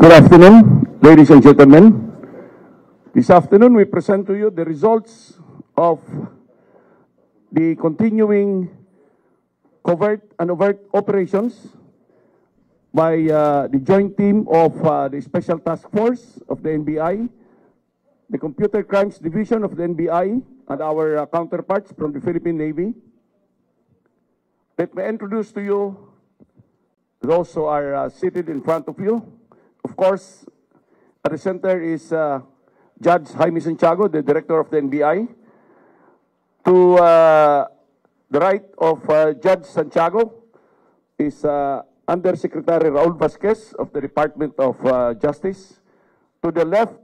Good afternoon, ladies and gentlemen. This afternoon, we present to you the results of the continuing covert and overt operations by the joint team of the Special Task Force of the NBI, the Computer Crimes Division of the NBI, and our counterparts from the Philippine Navy. Let me introduce to you those who are seated in front of you. Of course, at the center is Judge Jaime Santiago, the Director of the NBI. To the right of Judge Santiago is Undersecretary Raul Vasquez of the Department of Justice. To the left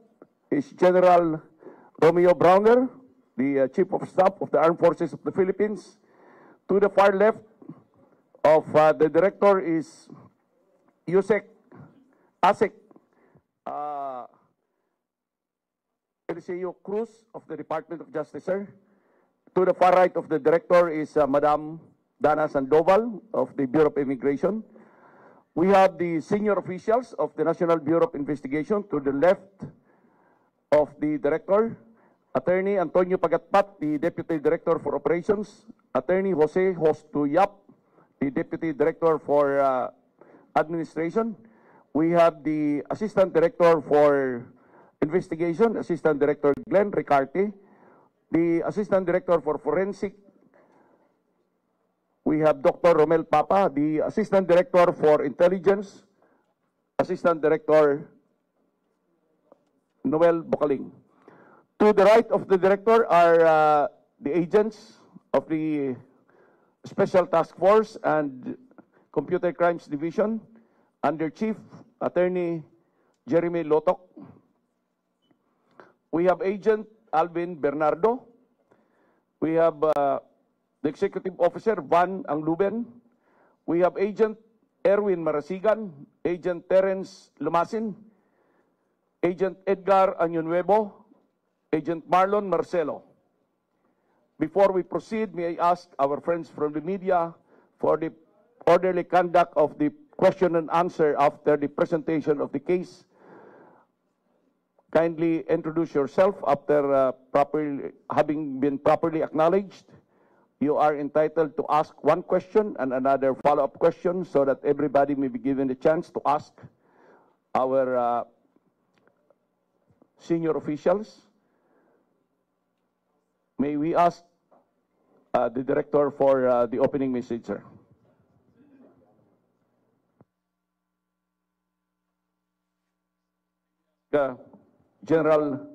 is General Romeo Browner, the Chief of Staff of the Armed Forces of the Philippines. To the far left of the Director is Asek Eliseo Cruz of the Department of Justice, sir. To the far right of the Director is Madam Dana Sandoval of the Bureau of Immigration. We have the senior officials of the National Bureau of Investigation. To the left of the Director, Attorney Antonio Pagatpat, the Deputy Director for Operations. Attorney Jose Hostuyap, the Deputy Director for Administration. We have the Assistant Director for Investigation, Assistant Director Glenn Ricarte. The Assistant Director for Forensic, we have Dr. Romel Papa. The Assistant Director for Intelligence, Assistant Director Noel Bocaling. To the right of the Director are the agents of the Special Task Force and Computer Crimes Division under Chief Attorney Jeremy Lotok. We have Agent Alvin Bernardo. We have the Executive Officer Van Angluben. We have Agent Erwin Marasigan, Agent Terence Lumasin, Agent Edgar Añonuevo, Agent Marlon Marcelo. Before we proceed, may I ask our friends from the media for the orderly conduct of the question and answer after the presentation of the case. Kindly introduce yourself after having been properly acknowledged. You are entitled to ask one question and another follow-up question so that everybody may be given a chance to ask our senior officials. May we ask the Director for the opening message, sir. General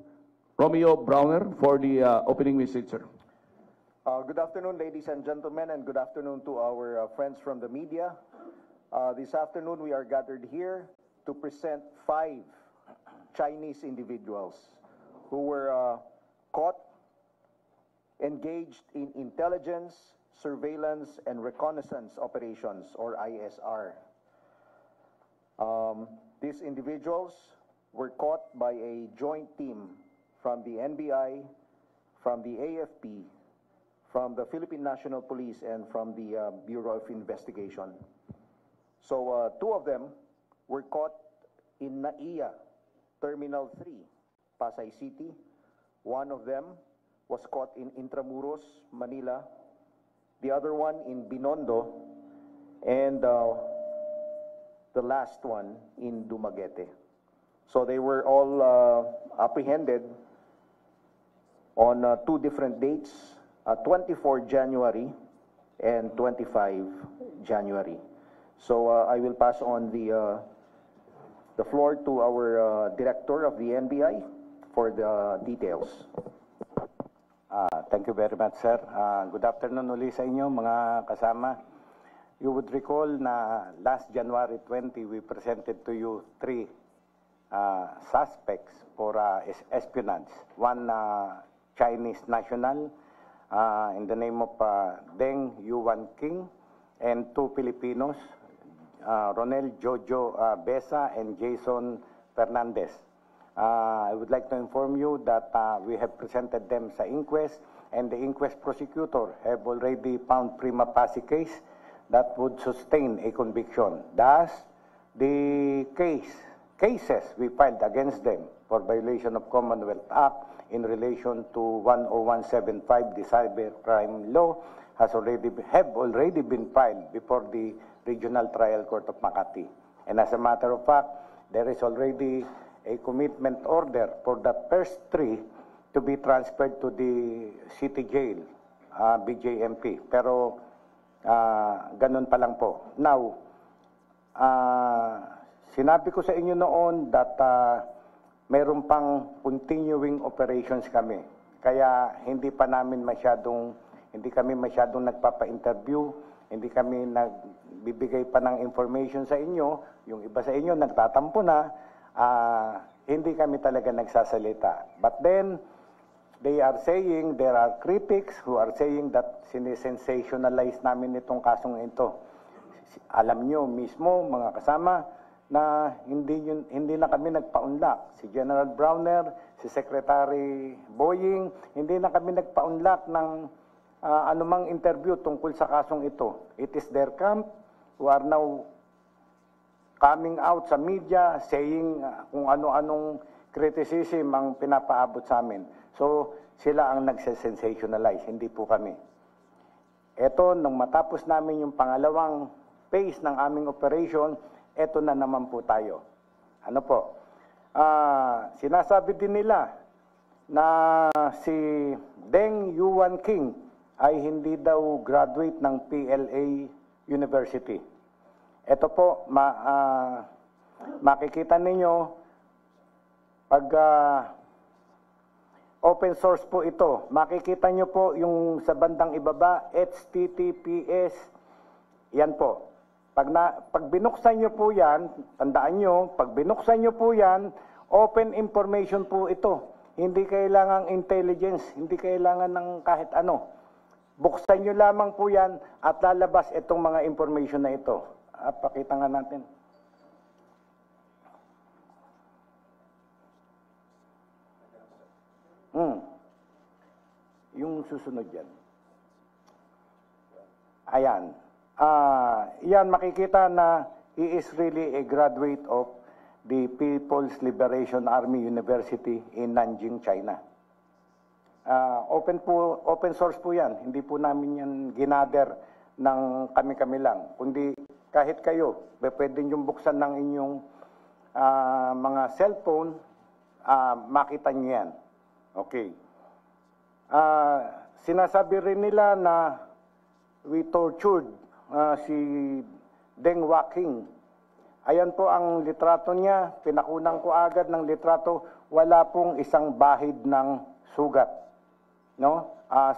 Romeo Browner for the opening message, sir. Good afternoon, ladies and gentlemen, and good afternoon to our friends from the media. This afternoon, we are gathered here to present 5 Chinese individuals who were caught engaged in intelligence, surveillance, and reconnaissance operations, or ISR. These individuals were caught by a joint team from the NBI, from the AFP, from the Philippine National Police, and from the Bureau of Investigation. So 2 of them were caught in NAIA, Terminal 3, Pasay City. 1 of them was caught in Intramuros, Manila. The other one in Binondo, and the last one in Dumaguete. So they were all apprehended on 2 different dates, 24 January and 25 January. So I will pass on the floor to our Director of the NBI for the details. Thank you very much, sir. Good afternoon uli sa inyo, mga kasama. You would recall na last January 20, we presented to you 3 suspects for espionage. 1 Chinese national in the name of Deng Yuan King, and 2 Filipinos, Ronel Jojo Besa and Jason Fernandez. I would like to inform you that we have presented them sa inquest, and the inquest prosecutor have already found prima facie case that would sustain a conviction. Thus, the case cases we filed against them for violation of Commonwealth Act in relation to 10175, the cybercrime law, have already been filed before the Regional Trial Court of Makati. And as a matter of fact, there is already a commitment order for the first three to be transferred to the city jail, BJMP. Pero ganun pa lang po. Now, sinabi ko sa inyo noon that mayroon pang continuing operations kami. Kaya hindi kami masyadong nagpapa-interview, hindi kami nagbibigay pa ng information sa inyo. Yung iba sa inyo nagtatampo na, hindi kami talaga nagsasalita. But then, they are saying, there are critics who are saying that sinisensationalize namin itong kasong ito. Alam nyo mismo, mga kasama, na hindi na kami nagpaunlak. Si General Browner, si Secretary Boying, hindi na kami nagpaunlak ng anumang interview tungkol sa kasong ito. It is their camp who are now coming out sa media saying kung ano-anong criticism ang pinapaabot sa amin. So, sila ang nagse-sensationalize, hindi po kami. Eto, nung matapos namin yung pangalawang phase ng aming operation, eto na naman po tayo. Ano po? Sinasabi din nila na si Deng Yuan King ay hindi daw graduate ng PLA University. Ito po, makikita ninyo, pag open source po ito, makikita nyo po yung sa bandang ibaba, HTTPS, yan po. Pag binuksan nyo po yan, tandaan nyo, pag binuksan nyo po yan, open information po ito. Hindi kailangang intelligence, hindi kailangan ng kahit ano. Buksan nyo lamang po yan at lalabas itong mga information na ito. Pakita nga natin. Yung susunod yan. Ayan. Yan makikita na he is really a graduate of the People's Liberation Army University in Nanjing, China. Open source po yan. Hindi po namin yan ginather ng kami-kami lang. Kundi kahit kayo, pwede niyong buksan ng inyong mga cellphone, makita niyo yan. Okay. Sinasabi rin nila na we tortured si Deng Waking. Ayan po ang litrato niya. Pinakunan ko agad ng litrato. Wala pong isang bahid ng sugat. No?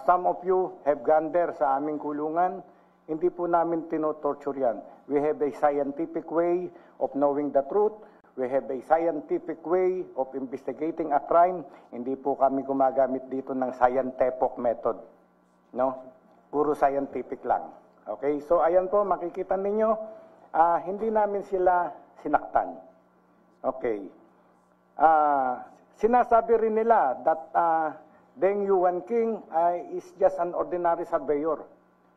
Some of you have gone there sa aming kulungan. Hindi po namin tinotorture yan. We have a scientific way of knowing the truth. We have a scientific way of investigating a crime. Hindi po kami gumagamit dito ng scientific method. No? Puro scientific lang. Okay? So, ayan po, makikita ninyo, hindi namin sila sinaktan. Okay. Sinasabi rin nila that Deng Yuan King is just an ordinary surveyor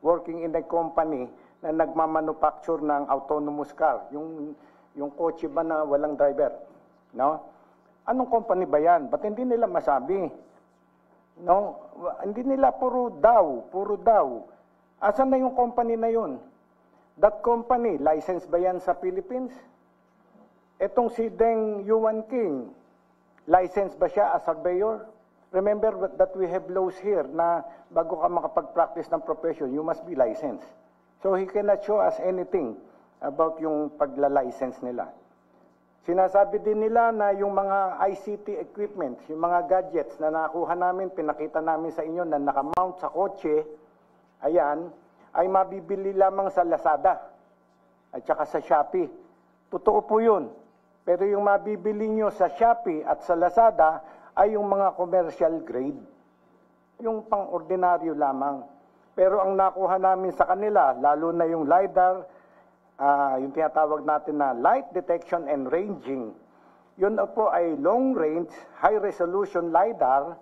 working in a company na nagmamanufacture ng autonomous car. Yung kotse ba na walang driver? No? Anong company ba yan? Ba't hindi nila masabi? No? Hindi nila puro daw. Asan na yung company na yun? That company, licensed ba yan sa Philippines? Etong si Deng Yuan King, licensed ba siya as surveyor? Remember that we have laws here na bago ka makapag-practice ng profession, you must be licensed. So he cannot show us anything about yung pagla-license nila. Sinasabi din nila na yung mga ICT equipment, yung mga gadgets na nakuha namin, pinakita namin sa inyo na nakamount sa kotse, ayan, ay mabibili lamang sa Lazada at saka sa Shopee. Totoo po yun. Pero yung mabibili nyo sa Shopee at sa Lazada ay yung mga commercial grade. Yung pang-ordinaryo lamang. Pero ang nakuha namin sa kanila, lalo na yung LiDAR, yung tinatawag natin na light detection and ranging, yun po ay long range, high resolution LiDAR.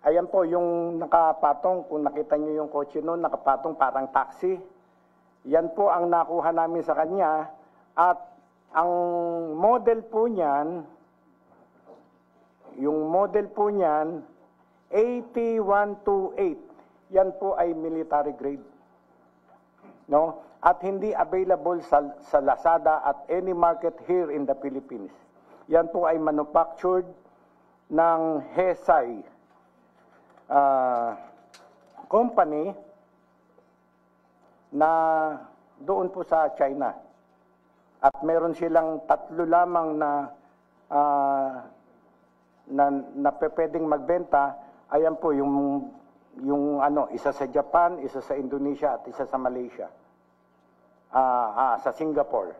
Ayan po yung nakapatong, kung nakita nyo yung kotse noon, nakapatong parang taxi. Yan po ang nakuha namin sa kanya at Ang model po niyan, yung model po niyan, 8128, yan po ay military grade. No? At hindi available sa Lazada at any market here in the Philippines. Yan po ay manufactured ng Hesay company na doon po sa China. At meron silang 3 lamang na pwedeng magbenta. Ayan po yung isa sa Japan, isa sa Indonesia at isa sa Malaysia. Sa Singapore.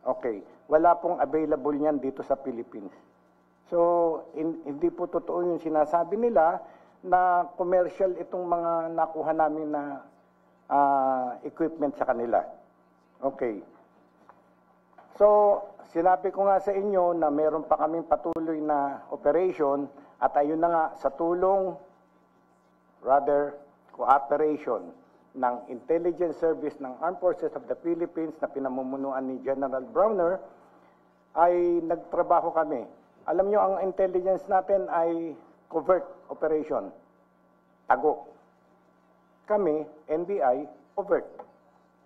Okay. Wala pong available niyan dito sa Philippines. So, hindi po totoo yung sinasabi nila na commercial itong mga nakuha namin na equipment sa kanila. Okay. So, sinabi ko nga sa inyo na meron pa kaming patuloy na operation at ayun na nga sa tulong, rather cooperation ng Intelligence Service ng Armed Forces of the Philippines na pinamumunuan ni General Browner, ay nagtrabaho kami. Alam nyo, ang intelligence natin ay covert operation. Tago. Kami, NBI, overt.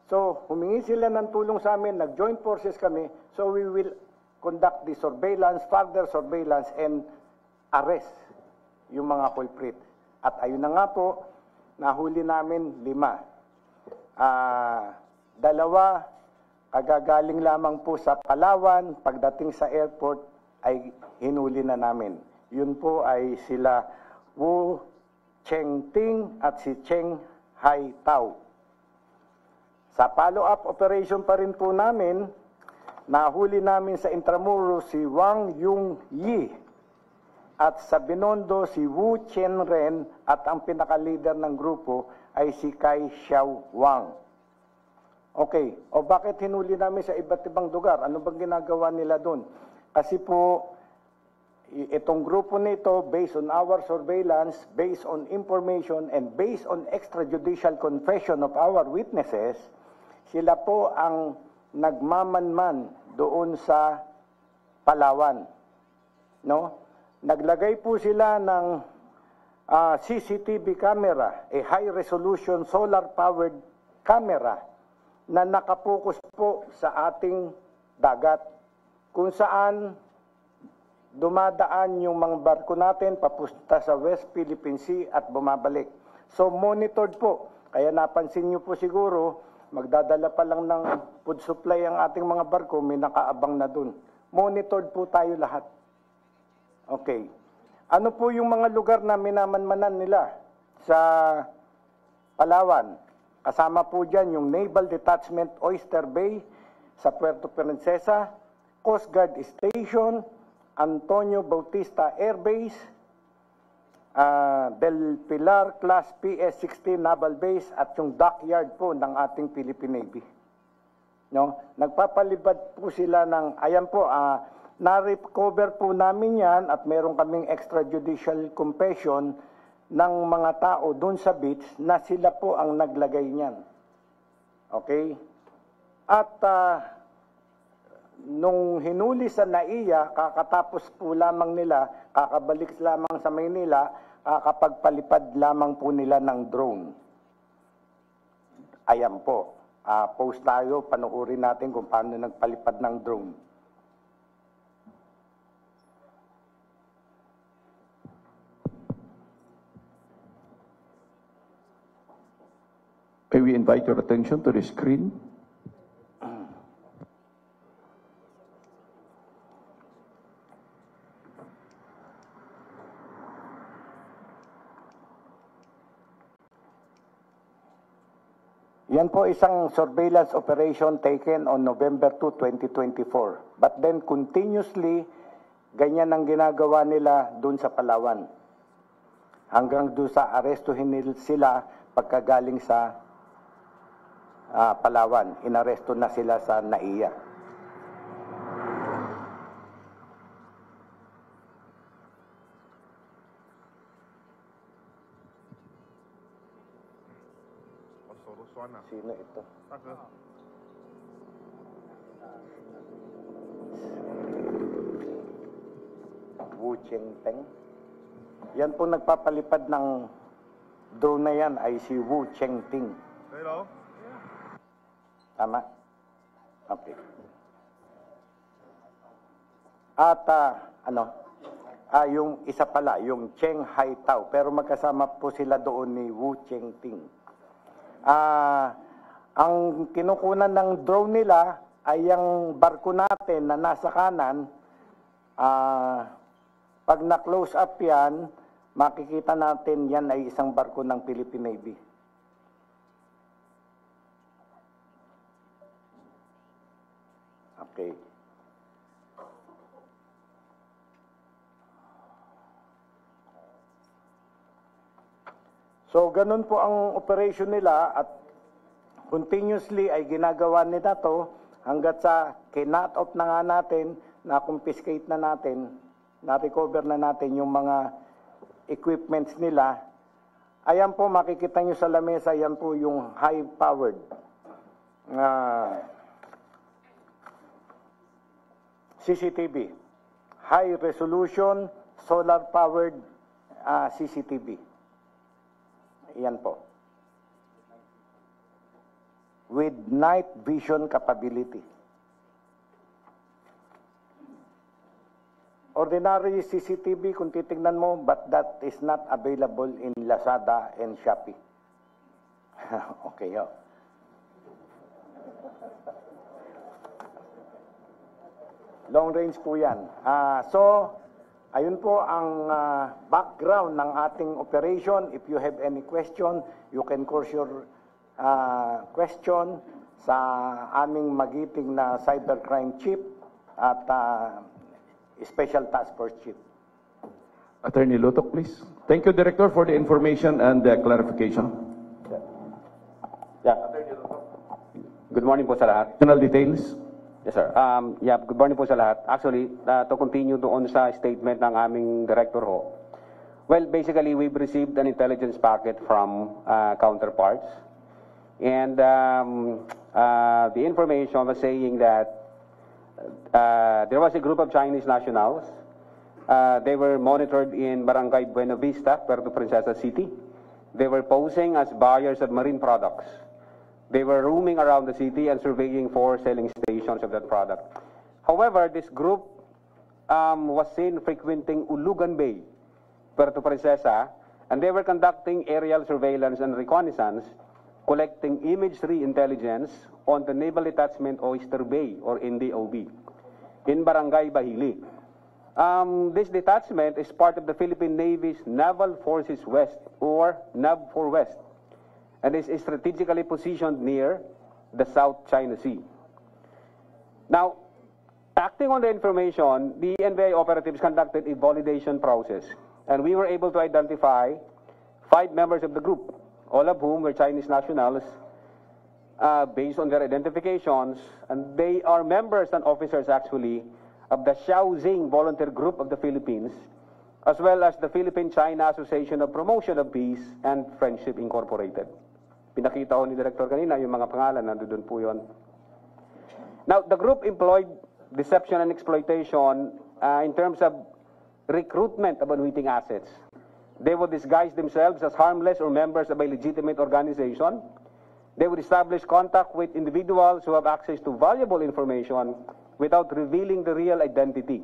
So, humingi sila ng tulong sa amin, nag-joint forces kami, so we will conduct the surveillance, further surveillance, and arrest yung mga culprit. At ayun na nga po, nahuli namin 5. 2, kagagaling lamang po sa Palawan, pagdating sa airport ay hinuli na namin. Yun po ay sila Wu Chengting at si Cheng Hai Tao. Sa follow-up operation pa rin po namin, nahuli namin sa Intramuros si Wang Yung Yi at sa Binondo si Wu Chen Ren at ang pinaka-leader ng grupo ay si Kai Xiao Wang. Okay, o bakit hinuli namin sa iba't ibang lugar? Ano bang ginagawa nila doon? Kasi po, itong grupo nito, based on our surveillance, based on information, and based on extrajudicial confession of our witnesses, sila po ang nagmamanman doon sa Palawan. No? Naglagay po sila ng CCTV camera, a high-resolution solar-powered camera na nakapokus po sa ating dagat kung saan dumadaan yung mga barko natin papunta sa West Philippine Sea at bumabalik. So monitored po. Kaya napansin nyo po siguro, magdadala pa lang ng food supply ang ating mga barko, may nakaabang na dun. Monitored po tayo lahat. Okay. Ano po yung mga lugar na minamanmanan nila sa Palawan? Kasama po dyan yung Naval Detachment Oyster Bay sa Puerto Princesa, Coast Guard Station, Antonio Bautista Air Base, Del Pilar Class PS-16 Naval Base at yung dockyard po ng ating Philippine Navy. No? Nagpapalibad po sila ng, ayan po, na-recover po namin yan at meron kaming extrajudicial confession ng mga tao doon sa beach na sila po ang naglagay niyan. Okay? At nung hinuli sa NAIA, kakatapos po lamang nila, kakabalik lamang sa Maynila, kakapagpalipad lamang po nila ng drone. Ayan po. Post tayo, panuorin natin kung paano nagpalipad ng drone. May we invite your attention to the screen? Yan po isang surveillance operation taken on November 2, 2024. But then continuously, ganyan ang ginagawa nila dun sa Palawan. Hanggang doon sa arestuhin nila sila pagkagaling sa Palawan. Inaresto na sila sa NAIA. Sino ito? Cheng-Teng. Yan po nagpapalipad ng drone na yan ay si Wu Cheng-Ting. Hello? Tama? Okay. At yung isa pala, yung Cheng Haitao, pero magkasama po sila doon ni Wu Cheng-Ting. Ang kinukunan ng drone nila ay yung barko natin na nasa kanan. Pag na-close up yan, makikita natin yan ay isang barko ng Philippine Navy. Okay. So, ganun po ang operation nila at continuously ay ginagawa nila to hanggat sa kinut off na nga natin, na-confiscate na natin, na-recover na natin yung mga equipments nila. Ayan po, makikita nyo sa lamesa, yan po yung high-powered CCTV. High-resolution, solar-powered CCTV. Yan po. With night vision capability. Ordinary CCTV, kung titignan mo, but that is not available in Lazada and Shopee. Okay, yo. Long range po yan. So, ayun po ang background ng ating operation. If you have any question, you can course your question sa aming magiting na cybercrime chief at special task force chief. Attorney Lutok, please. Thank you, Director, for the information and the clarification. Yeah. Good morning po sa lahat. Additional details? Yes, sir. Good morning po sa lahat. Actually, to continue doon sa statement ng aming director ho. Well, basically, we've received an intelligence packet from counterparts. And the information was saying that there was a group of Chinese nationals. They were monitored in Barangay Buena Vista, Puerto Princesa City. They were posing as buyers of marine products. They were roaming around the city and surveying for selling stations of that product. However, this group was seen frequenting Ulugan Bay, Puerto Princesa, and they were conducting aerial surveillance and reconnaissance, collecting imagery intelligence on the Naval Detachment Oyster Bay, or NDOB, in Barangay Bahili. This detachment is part of the Philippine Navy's Naval Forces West, or NAV4 West, and is strategically positioned near the South China Sea. Now, acting on the information, the NBI operatives conducted a validation process, and we were able to identify 5 members of the group, all of whom were Chinese nationals, based on their identifications, and they are members and officers, actually, of the Shaoxing Volunteer Group of the Philippines, as well as the Philippine-China Association of Promotion of Peace and Friendship Incorporated. Pinakita ko ni Director kanina yung mga pangalan, nandun po yun. Now, the group employed deception and exploitation in terms of recruitment of unwitting assets. They would disguise themselves as harmless or members of a legitimate organization. They would establish contact with individuals who have access to valuable information without revealing the real identity.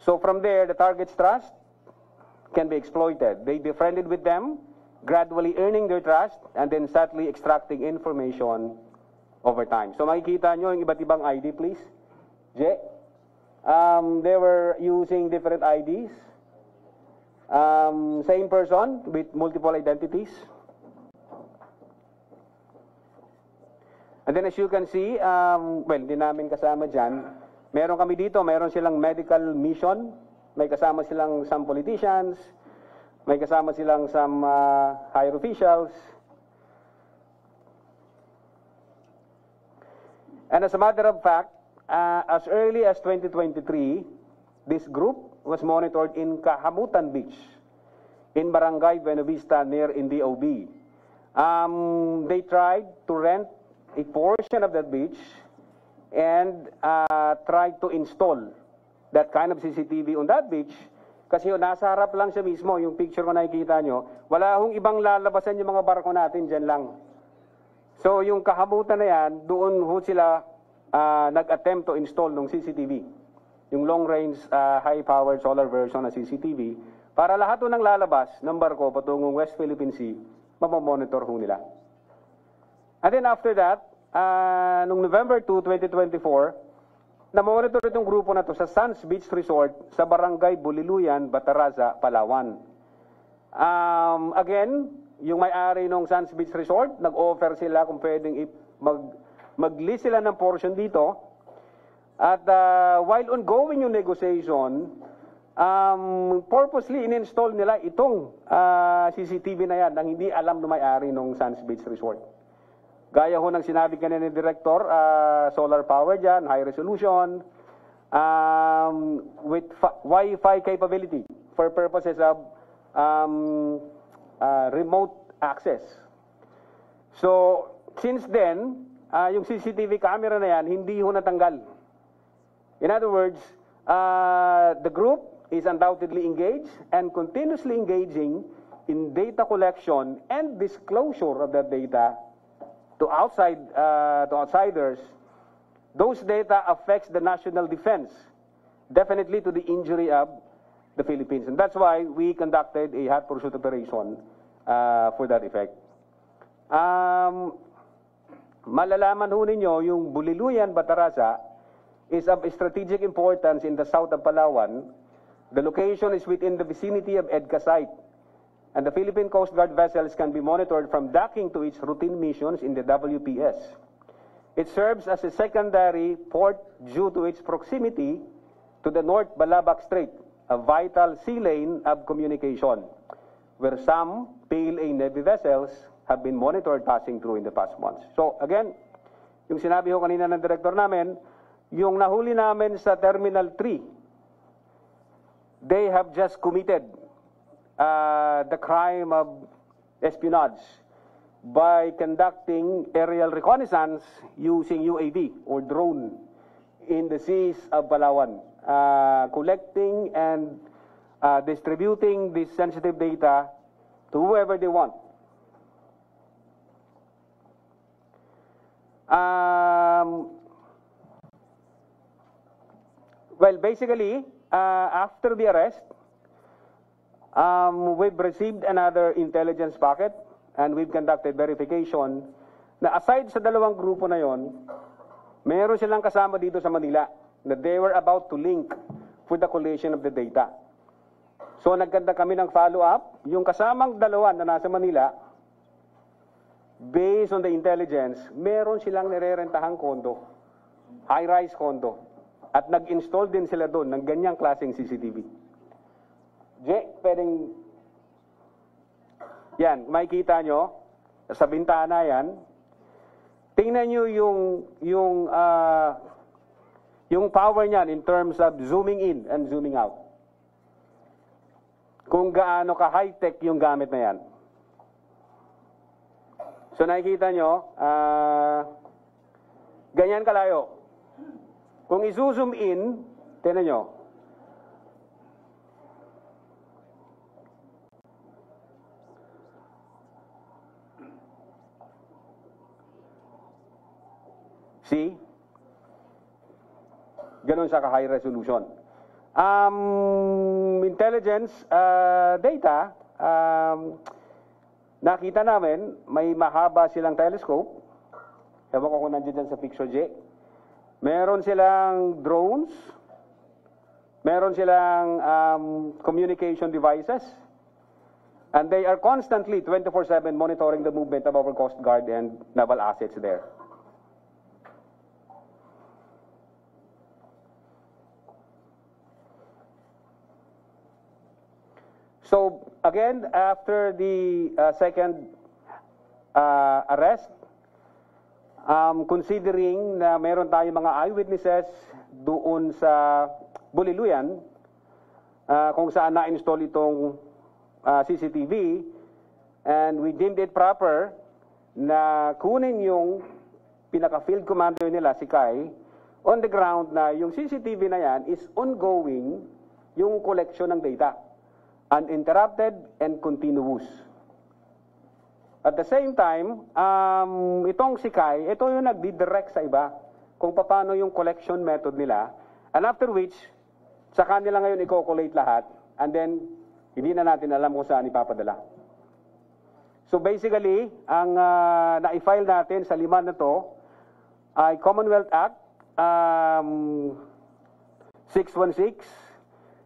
So from there, the target's trust can be exploited. They befriended with them, gradually earning their trust, and then subtly extracting information over time. So makikita nyo yung iba't ibang ID, please. They were using different IDs. Same person with multiple identities. And then as you can see, well, di namin kasama dyan. Meron kami dito, meron silang medical mission. May kasama silang some politicians. May kasama silang some higher officials. And as a matter of fact, as early as 2023, this group was monitored in Kahamutan Beach, in Barangay Buena Vista near NDOB. They tried to rent a portion of that beach and tried to install that kind of CCTV on that beach Kasi nasa harap lang siya mismo, yung picture ko nakikita nyo, wala hong ibang lalabasan yung mga barko natin, dyan lang. So yung kahabutan na yan, doon ho sila nag-attempt to install ng CCTV. Yung long-range, high-powered solar version ng CCTV, para lahat ho ng lalabas ng barko patungong West Philippine Sea, mamamonitor ho nila. And then after that, noong November 2, 2024, na-monitor itong grupo na to sa Sands Beach Resort sa Barangay Buliluyan, Bataraza, Palawan. Again, yung may-ari ng Sands Beach Resort, nag-offer sila kung pwedeng mag-lease sila ng portion dito. At while ongoing yung negotiation, purposely in-install nila itong CCTV na yan nang hindi alam ng may-ari ng Sands Beach Resort. Gaya ho ng sinabi kanina ni Director, solar power dyan, high resolution, with Wi-Fi capability for purposes of remote access. So, since then, yung CCTV camera na yan, hindi ho natanggal. In other words, the group is undoubtedly engaged and continuously engaging in data collection and disclosure of that data to outsiders. Those data affects the national defense, definitely to the injury of the Philippines. And that's why we conducted a hot pursuit operation for that effect. Malalaman ho ninyo, yung Buliluyan, Bataraza is of strategic importance in the south of Palawan. The location is within the vicinity of EDCA site. And the Philippine Coast Guard vessels can be monitored from docking to its routine missions in the WPS. It serves as a secondary port due to its proximity to the North Balabac Strait, a vital sea lane of communication, where some PLA Navy vessels have been monitored passing through in the past months. So again, yung sinabi ho kanina ng director namin, yung nahuli namin sa Terminal 3, they have just committed the crime of espionage by conducting aerial reconnaissance using UAV or drone in the seas of Palawan, collecting and distributing this sensitive data to whoever they want. Well, basically, after the arrest, we've received another intelligence packet and we've conducted verification na aside sa dalawang grupo na yon, meron silang kasama dito sa Manila na they were about to link for the collation of the data. So nagkanta kami ng follow-up, yung kasamang dalawa na nasa Manila, based on the intelligence, meron silang nirerentahang kondo, high-rise kondo, at nag-install din sila doon ng ganyang klaseng CCTV. Pwedeng, yan, makikita nyo, sa bintana yan, tingnan nyo yung power niyan in terms of zooming in and zooming out. Kung gaano ka high-tech yung gamit na yan. So nakikita nyo, ganyan kalayo. Kung i-zoom in, tingnan nyo, see? Ganon siya ka-high resolution. Intelligence data, nakita namin, may mahaba silang telescope. Ewan ko kung nandiyan dyan sa picture, J. Meron silang drones. Meron silang communication devices. And they are constantly, 24/7, monitoring the movement of our Coast Guard and naval assets there. So again, after the second arrest, considering na meron tayong mga eyewitnesses doon sa Buliluyan, kung saan na-install itong CCTV, and we deemed it proper na kunin yung pinaka-field commander nila, si Kai, on the ground na yung CCTV na yan is ongoing yung collection ng data. Uninterrupted and continuous. At the same time, itong si Kai, ito yung nagdidirect sa iba kung paano yung collection method nila. And after which, sa kanila ngayon i-collate lahat, and then hindi na natin alam kung saan ipapadala. So basically, ang na-file natin sa 5 na to ay Commonwealth Act 616,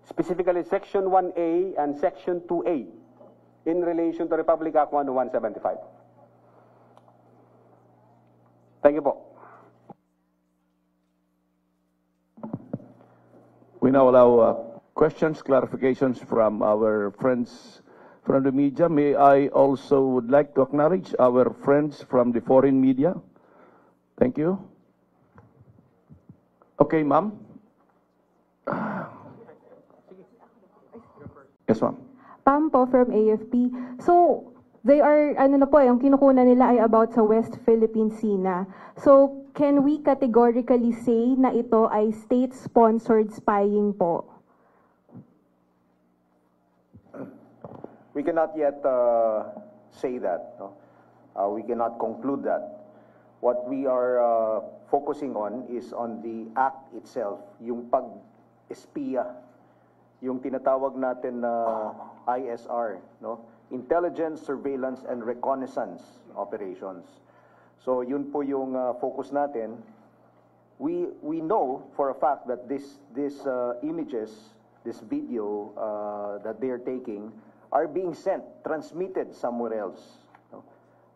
specifically Section 1A and Section 2A in relation to Republic Act 10175. Thank you po. We now allow questions, clarifications from our friends from the media. May I also would like to acknowledge our friends from the foreign media. Thank you. Okay, ma'am. Yes, ma'am. Pam po from AFP. So, they are, ano na po, yung kinukunan nila ay about sa West Philippine Sea na. So, can we categorically say na ito ay state-sponsored spying po? We cannot yet say that. No? We cannot conclude that. What we are focusing on is on the act itself, yung pag-espiya, yung tinatawag natin na ISR, no? Intelligence, Surveillance, and Reconnaissance Operations. So yun po yung focus natin. We know for a fact that these images, this video that they are taking, are being sent, transmitted somewhere else. No?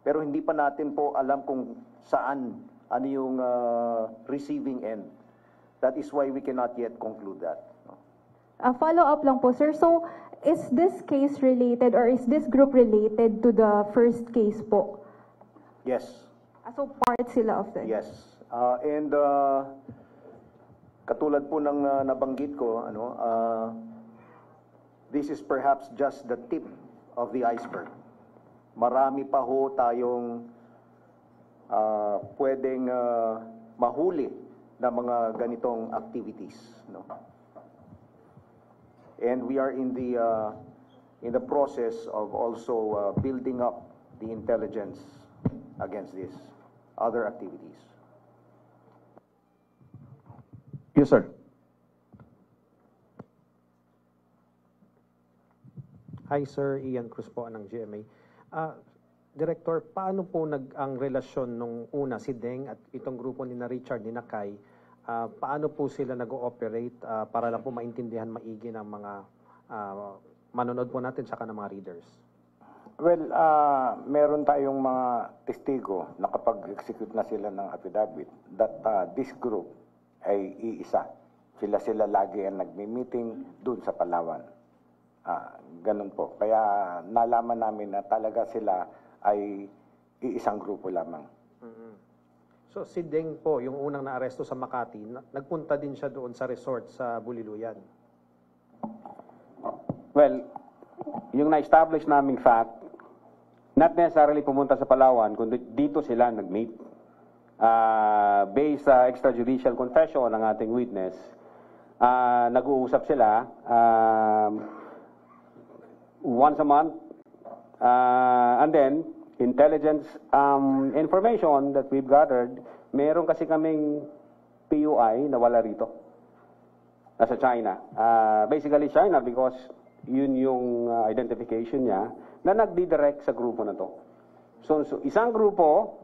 Pero hindi pa natin po alam kung saan, ano yung receiving end. That is why we cannot yet conclude that. No? A follow-up lang po, sir. So, is this case related or is this group related to the first case po? Yes. So, part sila of that? Yes. And katulad po ng nabanggit ko, this is perhaps just the tip of the iceberg. Marami pa ho tayong pwedeng mahuli na mga ganitong activities, no? And we are in the process of also building up the intelligence against these other activities. Yes, sir. Hi sir, Ian Cruz po ng GMA. Director, paano po ang relasyon nung una si Deng at itong grupo ni na Richard, ni na Kai, paano po sila nag-ooperate para lang po maintindihan maigi ng mga manonood po natin saka ng mga readers? Well, meron tayong mga testigo na kapag execute na sila ng affidavit that this group ay iisa. Sila lagi ang nagmi-meeting dun sa Palawan. Ganun po. Kaya nalaman namin na talaga sila ay iisang grupo lamang. Mm-hmm. So si Deng po, yung unang naaresto sa Makati, nagpunta din siya doon sa resort sa Buliluyan. Well, yung na-establish naming fact, not necessarily pumunta sa Palawan, kundi dito sila nag-meet. Based sa extrajudicial confession ng ating witness, nag-uusap sila once a month, and then intelligence information that we've gathered, meron kasi kaming PUI na wala rito. Nasa China. Basically China because yun yung identification niya na nagdidirect sa grupo na to. So isang grupo,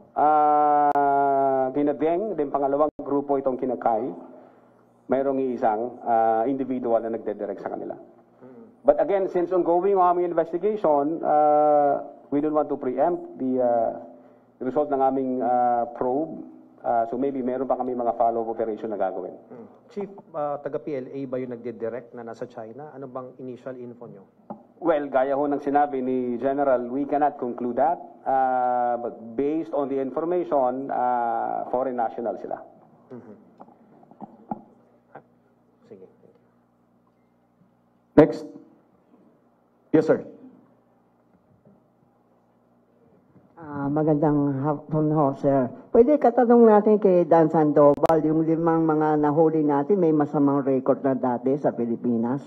kina Deng, then pangalawang grupo itong kina Kai, mayroong isang individual na nagdidirect sa kanila. But again, since ongoing aming investigation, we don't want to preempt the result ng aming probe. So maybe meron pa kami mga follow-up operation na gagawin. Chief, taga-PLA ba yung nagdidirect na nasa China? Ano bang initial info nyo? Well, gaya ho ng sinabi ni General, we cannot conclude that. But based on the information, foreign national sila. Mm-hmm. Sige, thank you. Next. Yes, sir. Magandang hapon ho, sir. Pwede katanong natin kay Dan Sandoval, yung 5 mga nahuli natin, may masamang record na dati sa Pilipinas?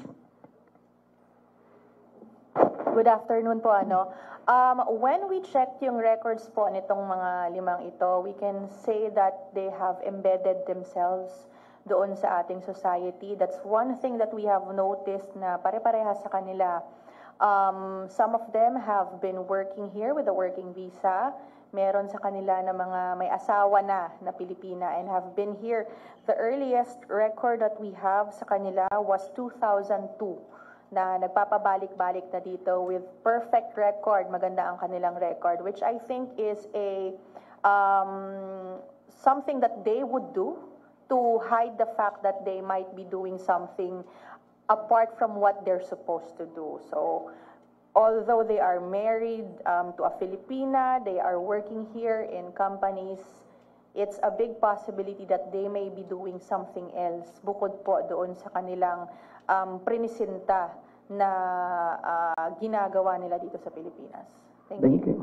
Good afternoon po, ano. When we checked yung records po nitong mga limang ito, we can say that they have embedded themselves doon sa ating society. That's one thing that we have noticed na pare-parehas sa kanila. Some of them have been working here with a working visa. Meron sa kanila na mga may asawa na Pilipina and have been here. The earliest record that we have sa kanila was 2002. Na nagpapabalik-balik na dito with perfect record, maganda ang kanilang record, which I think is a something that they would do to hide the fact that they might be doing something apart from what they're supposed to do. So, although they are married to a Filipina, they are working here in companies, it's a big possibility that they may be doing something else bukod po doon sa kanilang prinisinta na ginagawa nila dito sa Pilipinas. Thank you.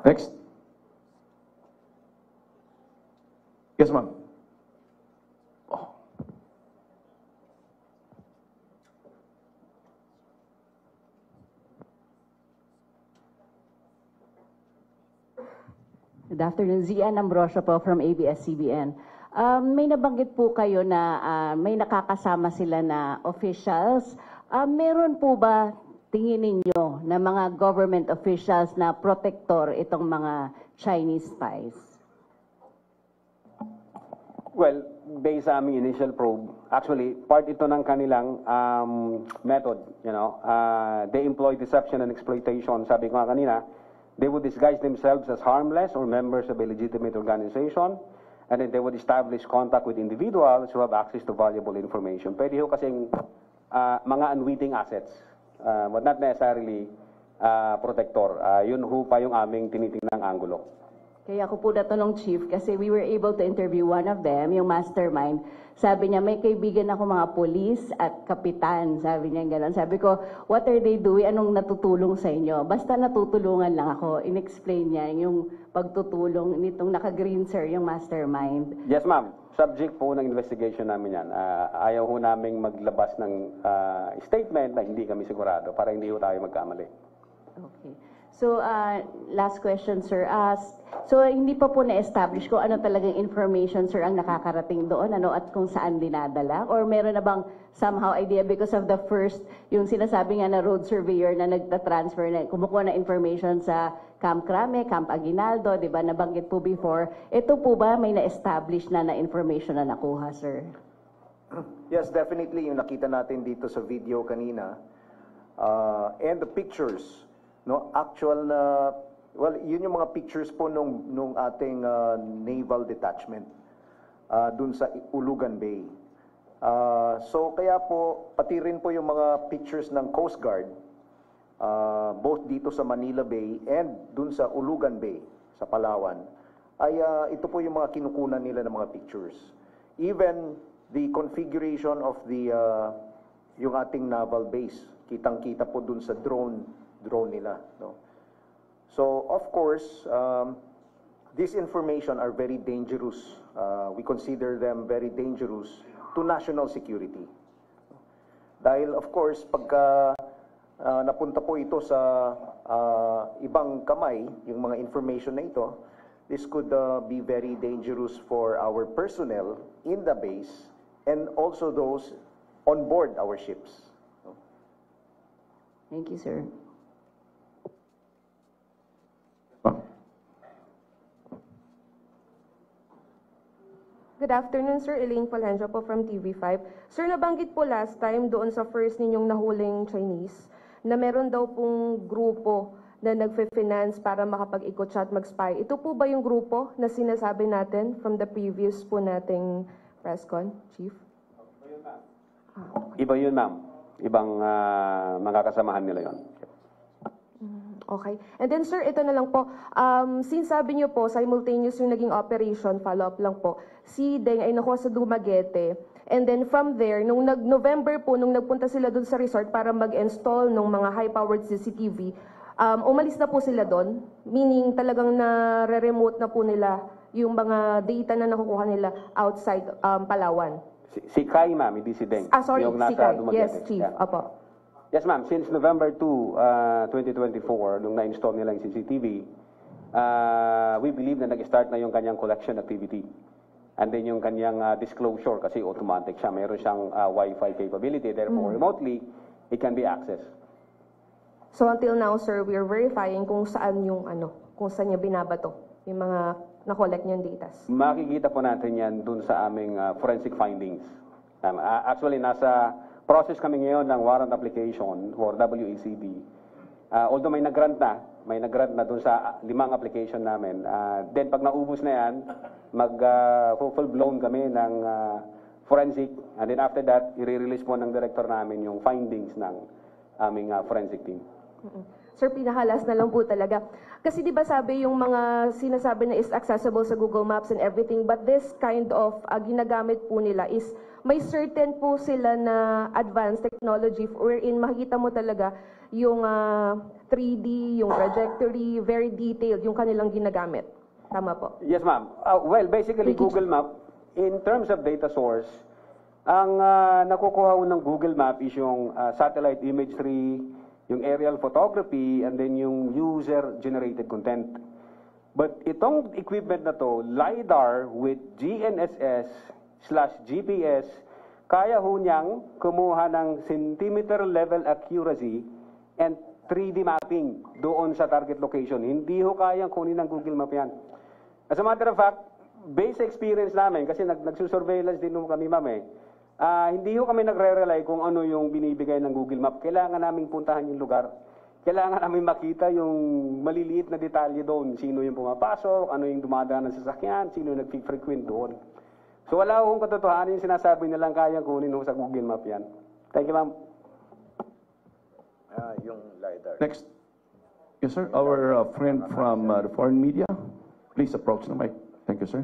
Next. Yes, ma'am. Good afternoon, Zian Ambrosio po from ABS-CBN. May nabanggit po kayo na may nakakasama sila na officials. Meron po ba tingin ninyo na mga government officials na protector itong mga Chinese spies? Well, based sa aming initial probe, actually, part ito ng kanilang method, you know. They employ deception and exploitation. Sabi ko nga kanina, they would disguise themselves as harmless or members of a legitimate organization, and then they would establish contact with individuals who have access to valuable information. Pwede ho kasing mga unwitting assets, but not necessarily protector. Yun ho pa yung aming tinitingnang angulo. Kaya ako po natanong, Chief, kasi we were able to interview one of them, yung mastermind. Sabi niya, may kaibigan ako mga polis at kapitan. Sabi niya gano'n. Sabi ko, what are they doing? Anong natutulong sa inyo? Basta natutulungan lang ako. In-explain niya yung pagtutulong nitong naka-green, sir, yung mastermind. Yes, ma'am. Subject po ng investigation namin yan. Ayaw ho naming maglabas ng statement na hindi kami sigurado para hindi ho tayo magkamali. Okay. So, last question, sir. So, hindi pa po na-establish kung ano talagang information, sir, ang nakakarating doon, ano, at kung saan dinadala? Or meron na bang somehow idea because of the first, yung sinasabi nga na road surveyor na nagta-transfer, na kumukuha na information sa Camp Crame, Camp Aguinaldo, di ba, nabanggit po before. Ito po ba may na-establish na information na nakuha, sir? Yes, definitely. Yung nakita natin dito sa video kanina, and the pictures, no, actual na, well, yun yung mga pictures po nung ating naval detachment dun sa Ulugan Bay. So kaya po, pati rin po yung mga pictures ng Coast Guard, both dito sa Manila Bay and dun sa Ulugan Bay, sa Palawan, ay ito po yung mga kinukunan nila ng mga pictures. Even the configuration of the, yung ating naval base, kitang-kita po dun sa drone nila, no? So of course, this information are very dangerous. We consider them very dangerous to national security. Dahil of course, pagka napunta po ito sa ibang kamay, yung mga information na ito, this could be very dangerous for our personnel in the base and also those on board our ships. Thank you, sir. Good afternoon, Sir. Elaine Palenjo po from TV5. Sir, nabanggit po last time doon sa first ninyong nahuling Chinese na meron daw pong grupo na nagfe-finance para makapag-ikot siya at mag-spy. Ito po ba yung grupo na sinasabi natin from the previous po nating press con, Chief? Iba yun, ma'am. Ibang mga kasamahan nila yun. Okay. And then, sir, ito na lang po. Since sabi niyo po, simultaneous yung naging operation, follow-up lang po, si Deng ay nakuha sa Dumaguete. And then from there, nung November po, nung nagpunta sila doon sa resort para mag-install ng mga high-powered CCTV, umalis na po sila doon. Meaning, talagang nare-remote na po nila yung mga data na nakukuha nila outside Palawan. Si Kai, ma'am, hindi si Deng. Sorry, Yung si nasa Kai. Dumaguete. Yes, Chief. Yeah. Opo. Yes, ma'am. Since November 2, 2024, nung na-install nila yung CCTV, we believe na nag-start na yung kanyang collection activity. And then yung kanyang disclosure, kasi automatic siya. Meron siyang Wi-Fi capability. Therefore, remotely, it can be accessed. So until now, sir, we are verifying kung saan yung kung saan niya binabato yung mga na-collect niyang data. Makikita po natin yan dun sa aming forensic findings. Actually, nasa process kami ngayon ng warrant application for WACD. Although may nag-grant na dun sa 5 application namin. Then pag naubos na yan, full-blown kami ng forensic. And then after that, i-release po ng director namin yung findings ng aming forensic team. Sir, pinakalas na lang po talaga. Kasi di ba sabi yung mga sinasabi na is accessible sa Google Maps and everything, but this kind of ginagamit po nila is may certain po sila na advanced technology wherein makikita mo talaga yung 3D, yung trajectory, very detailed yung kanilang ginagamit. Tama po? Yes, ma'am. Well, basically, Google Map, in terms of data source, ang nakukuha ko ng Google Map is yung satellite imagery, yung aerial photography, and then yung user-generated content. But itong equipment na to, LiDAR with GNSS/GPS, kaya ho niyang kumuha ng centimeter level accuracy and 3D mapping doon sa target location. Hindi ho kayang kunin ng Google Map yan. As a matter of fact, based experience namin, kasi nagsusurveillance din kami, ma'am, hindi ho kami nagre-rely kung ano yung binibigay ng Google Map. Kailangan naming puntahan yung lugar. Kailangan namin makita yung maliliit na detalye doon. Sino yung pumapasok, ano yung dumadaan ng sasakyan, sino yung nag-frequent doon. So wala akong katotohanan yung sinasabi nilang kayang kunin ho sa Google Map yan. Thank you, ma'am. Yung LiDAR. Next. Yes, sir. Our friend from the foreign media. Please approach the mic. Thank you, sir.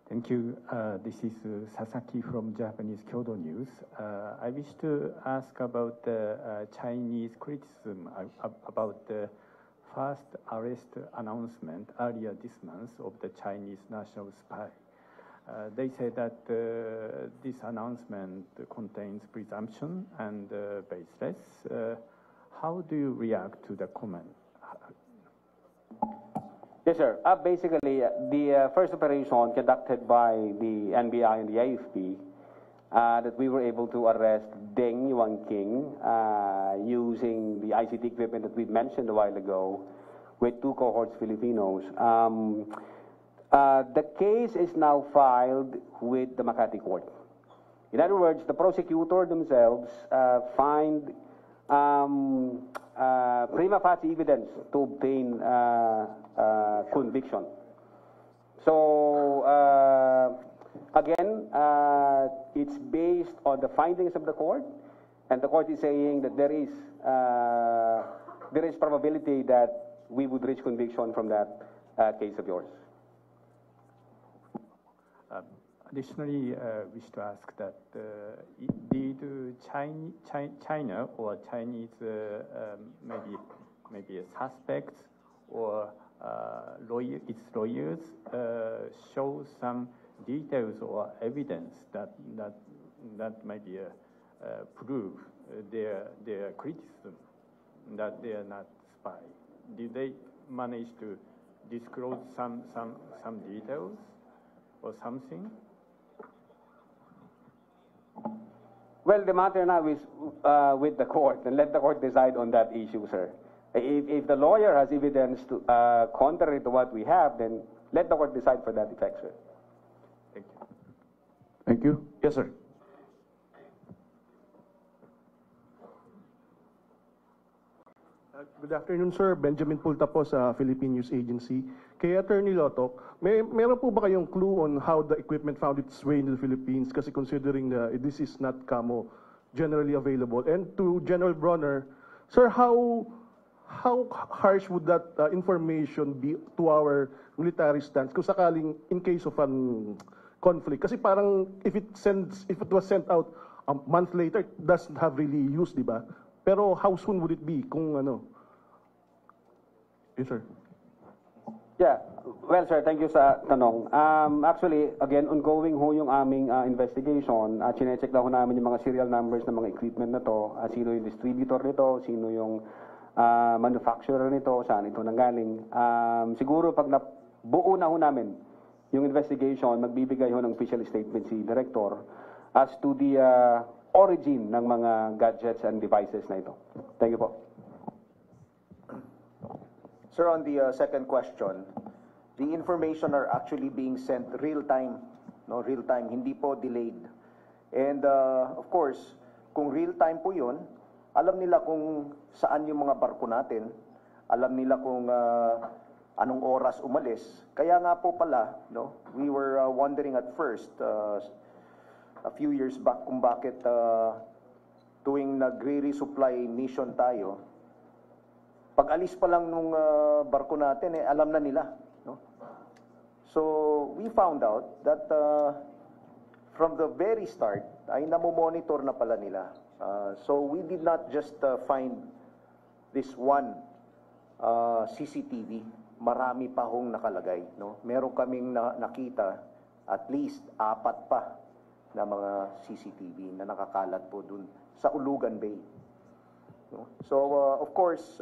Thank you. This is Sasaki from Japanese Kyodo News. I wish to ask about the Chinese criticism about the first arrest announcement earlier this month of the Chinese national spy. They say that this announcement contains presumption and baseless. How do you react to the comment? Yes, sir. Basically, the first operation conducted by the NBI and the AFP, that we were able to arrest Deng Yuanqing using the ICT equipment that we mentioned a while ago with 2 cohorts Filipinos. The case is now filed with the Makati court. In other words, the prosecutor themselves find prima facie evidence to obtain conviction. So, again, it's based on the findings of the court, and the court is saying that there is probability that we would reach conviction from that case of yours. Additionally, wish to ask that did China or Chinese maybe suspects or its lawyers show some details or evidence that maybe prove their criticism that they are not spy? Did they manage to disclose some details or something? Well, the matter now is with the court, and let the court decide on that issue, sir. If the lawyer has evidence to, contrary to what we have, then let the court decide for that effect, sir. Thank you. Thank you. Yes, sir. Good afternoon, sir. Benjamin Pulta po sa Philippine News Agency. Kay Attorney Lotok, meron po ba kayong clue on how the equipment found its way in the Philippines? Kasi considering this is not camo generally available. And to General Bronner, sir, how harsh would that information be to our military stance kung sakaling in case of an conflict? Kasi parang if it was sent out a month later, it doesn't have really use, di ba? Pero how soon would it be kung ano? Yes, sir. Yeah. Well, sir, thank you sa tanong. Actually, again, ongoing ho yung aming investigation. Chinecheck na ho namin yung mga serial numbers ng mga equipment na to. Sino yung distributor nito, sino yung manufacturer nito, saan ito nanggaling. Siguro pag buo na ho namin yung investigation, magbibigay ho ng official statement si Director as to the origin ng mga gadgets and devices na ito. Thank you po. Sir, on the second question, the information are actually being sent real time, no, real time, hindi po delayed. And of course, kung real time po 'yun, alam nila kung saan yung mga barko natin, alam nila kung anong oras umalis. Kaya nga po pala, no, we were wondering at first a few years back kung bakit tuwing nagre-resupply mission tayo, pag alis pa lang nung barko natin, alam na nila. No? So, we found out that from the very start, ay namomonitor na pala nila. So, we did not just find this one CCTV. Marami pa hong nakalagay. No? Meron kaming nakita at least 4 pa na mga CCTV na nakakalat po dun sa Ulugan Bay. So, of course,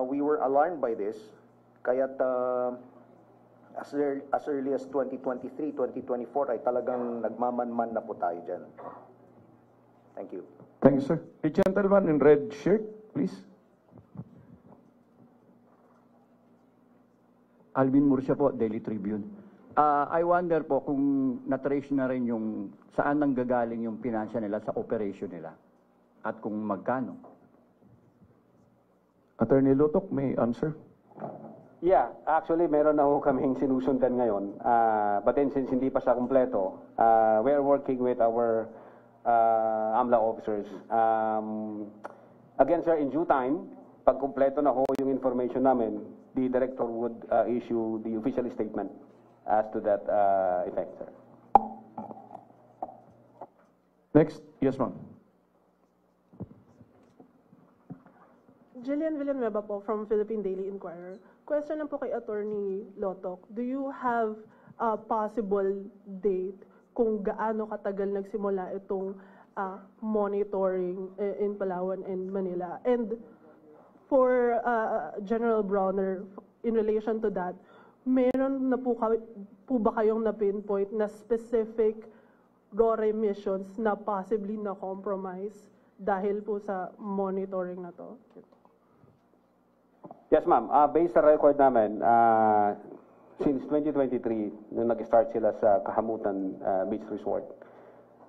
we were alarmed by this. Kaya't as early as 2023, 2024 ay talagang nagmamanman na po tayo dyan. Thank you. Thank you, sir. A gentleman in red shirt, please. Alvin Murcia po, Daily Tribune. I wonder po kung na-trace na rin yung saan nanggagaling yung finansya nila sa operation nila at kung magkano. Attorney Lutok may answer. Yeah, actually meron na ho kaming sinusundan ngayon. But then since hindi pa siya kumpleto, we are working with our AMLA officers. Again, sir, in due time, pag kumpleto na ho yung information namin, the director would issue the official statement as to that effect, sir. Next, yes, ma'am. Jillian Villanueva po from Philippine Daily Inquirer. Question lang po kay Attorney Lotok. Do you have a possible date kung gaano katagal nagsimula itong monitoring in Palawan and Manila? And for General Bronner, in relation to that, meron na po ba kayong na-pinpoint na specific RORE missions na possibly na-compromise dahil po sa monitoring na to? Yes, ma'am. Based sa record namin, since 2023, nung nag-start sila sa Kahamutan Beach Resort,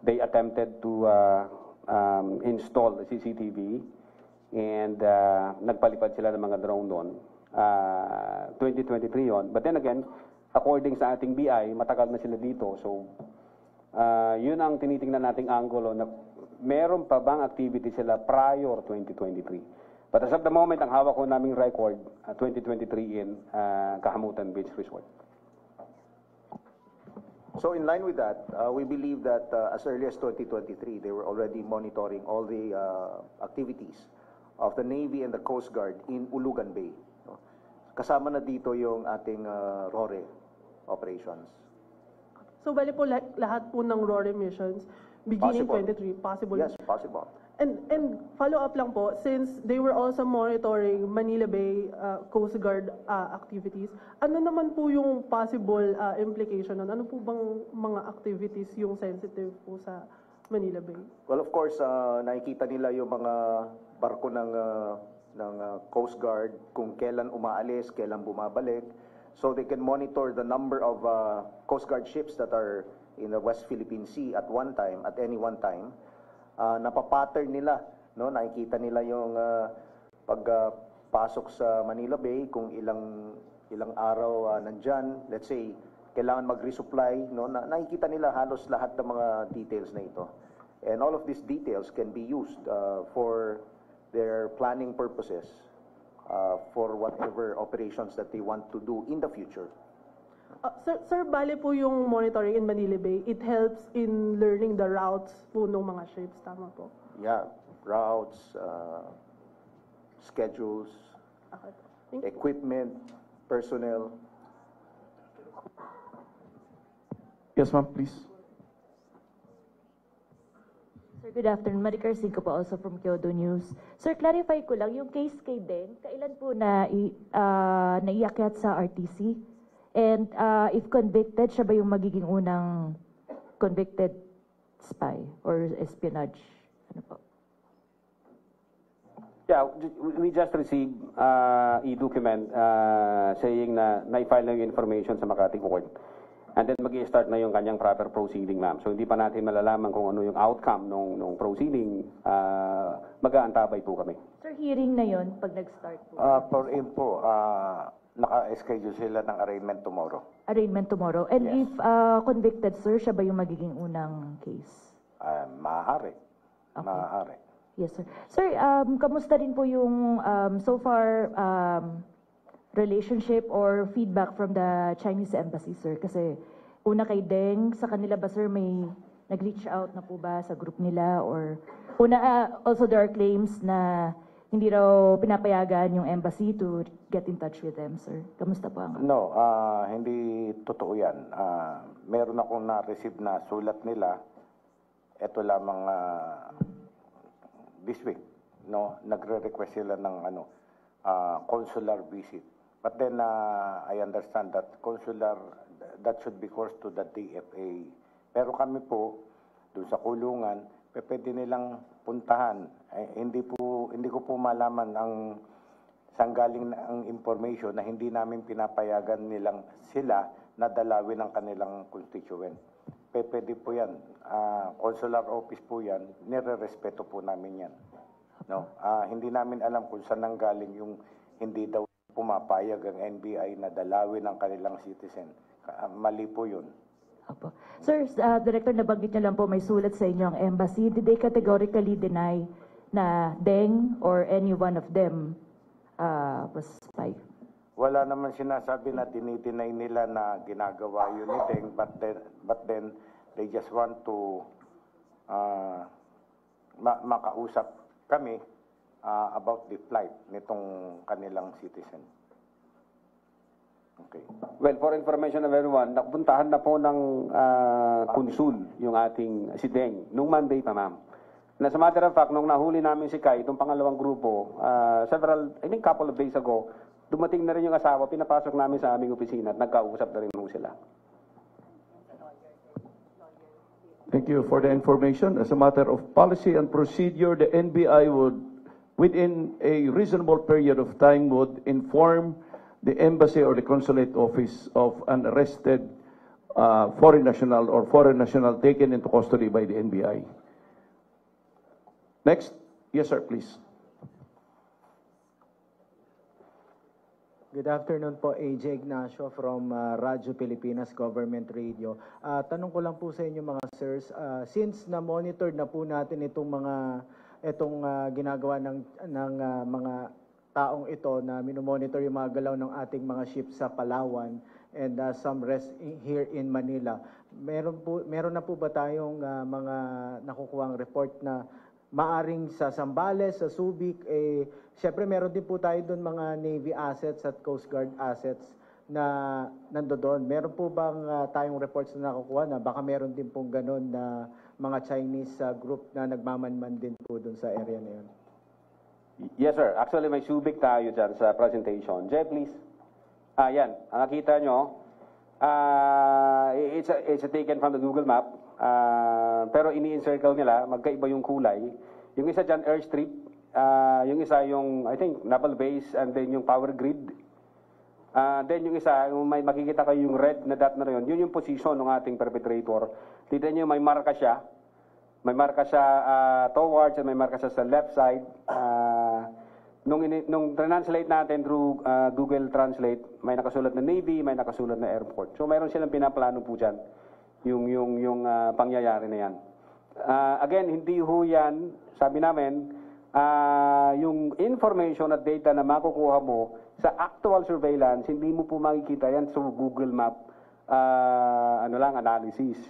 they attempted to install the CCTV and nagpalipad sila ng mga drone doon. 2023 yon. But then again, according sa ating BI, matagal na sila dito. So, yun ang tinitingnan nating angulo na meron pa bang activity sila prior 2023. But as of the moment, ang hawak ko naming record, 2023 in Kahamutan Beach Resort. So in line with that, we believe that as early as 2023, they were already monitoring all the activities of the Navy and the Coast Guard in Ulugan Bay. Kasama na dito yung ating RORE operations. So bali po lahat po ng RORE missions beginning Possible. 23, possible? Yes, possible. And follow up lang po, since they were also monitoring Manila Bay Coast Guard activities, ano naman po yung possible implication nun? Ano po bang mga activities yung sensitive po sa Manila Bay? Well, of course, nakikita nila yung mga barko ng Coast Guard, kung kailan umaalis, kailan bumabalik. So they can monitor the number of Coast Guard ships that are in the West Philippine Sea at any one time. Napapattern nila, no? Nakikita nila yung pagpasok sa Manila Bay, kung ilang araw nandyan. Let's say, kailangan mag-resupply, no? Nakikita nila halos lahat ng mga details na ito. And all of these details can be used for their planning purposes for whatever operations that they want to do in the future. Sir, bale po yung monitoring in Manila Bay, it helps in learning the routes po ng mga ships, tama po? Yeah, routes, schedules, equipment, personnel. Yes, ma'am, please. Sir, good afternoon. Maricar Cinco po, also from Kyodo News. Sir, clarify ko lang, yung case kay Deng, kailan po naiakyat sa RTC? And if convicted, siya ba yung magiging unang convicted spy or espionage? Ano po? Yeah, we just received e-document saying na na-file na yung information sa Makati Court. And then mag-i-start na yung kanyang proper proceeding, ma'am. So hindi pa natin malalaman kung ano yung outcome nung proceeding. Mag-aantabay po kami. Sir, hearing na yon pag nag-start po? For info, naka-schedule sila ng arraignment tomorrow. Arraignment tomorrow. And Yes. if convicted, sir, siya ba yung magiging unang case? Maaari. Okay. Maaari. Yes, sir. Sir, kamusta din po yung so far relationship or feedback from the Chinese embassy, sir? Kasi una kay Deng, sa kanila ba, sir, may nag-reach out na po ba sa group nila? Or also there are claims na hindi raw pinapayagan yung embassy to get in touch with them, sir. Kamusta po ang... No, hindi totoo yan. Meron akong na-receive na sulat nila. Ito lamang this week, no, nagre-request sila ng consular visit. But then I understand that that should be course to the DFA. Pero kami po doon sa kulungan, pwede nilang puntahan. Hindi ko po malaman ang sanggaling ang information na hindi namin pinapayagan nilang sila na dalawin ang kanilang constituent. Pwede po yan. Consular office po yan. Nire-respeto po namin yan. No? Hindi namin alam kung saan nanggaling yung hindi daw pumapayag ang NBI na dalawin ang kanilang citizen. Mali po yun. Opo. Sir, Director, nabanggit niyo lang po may sulat sa inyo ang embassy. Did they categorically deny na Deng or any one of them was spy? Wala naman sinasabi na dinideny nila na ginagawa yun ni Deng, but then they just want to makausap kami about the flight nitong kanilang citizen. Okay. Well, for information of everyone, napuntahan na po ng konsul yung ating si Deng nung Monday pa, ma'am. Na as a matter of fact, nung nahuli namin si Kai, itong pangalawang grupo, I think couple of days ago, dumating na rin yung asawa, pinapasok namin sa aming opisina at nagkausap na rin po sila. Thank you for the information. As a matter of policy and procedure, the NBI would, within a reasonable period of time, would inform the embassy or the consulate office of an arrested foreign national or foreign national taken into custody by the NBI. Next. Yes, sir, please. Good afternoon po, AJ Ignacio from Radyo Pilipinas Government Radio. Tanong ko lang po sa inyo mga sirs, since na-monitor na po natin itong ginagawa ng mga taong ito na minomonitor yung mga galaw ng ating mga ships sa Palawan and some rest here in Manila. Meron na po ba tayong mga nakukuhang report na maaring sa Zambales, sa Subic, syempre meron din po tayo doon mga Navy assets at Coast Guard assets na nandoon. Meron po bang tayong reports na nakukuha na baka meron din pong ganun na mga Chinese group na nagmamanman din po doon sa area na yun? Yes, sir. Actually, may Subic tayo dyan sa presentation. Jay, please. Yan. Ang nakita nyo, it's taken from the Google Map. Pero ini-encircle nila, magkaiba yung kulay. Yung isa dyan, airstrip. Yung isa yung, I think, naval base, and then yung power grid. Then yung isa, yung may makikita kayo yung red na dot na yun, yun yung position ng ating perpetrator. Dito nyo, may marka siya. May marka siya towards, and may marka siya sa left side. Nung translate natin through Google Translate, may nakasulat na Navy, may nakasulat na airport. So mayroon silang pinaplano po dyan. Yung pangyayari na yan. Again, hindi ho yan, sabi namin, yung information at data na makukuha mo sa actual surveillance, hindi mo po makikita yan sa Google Map analysis.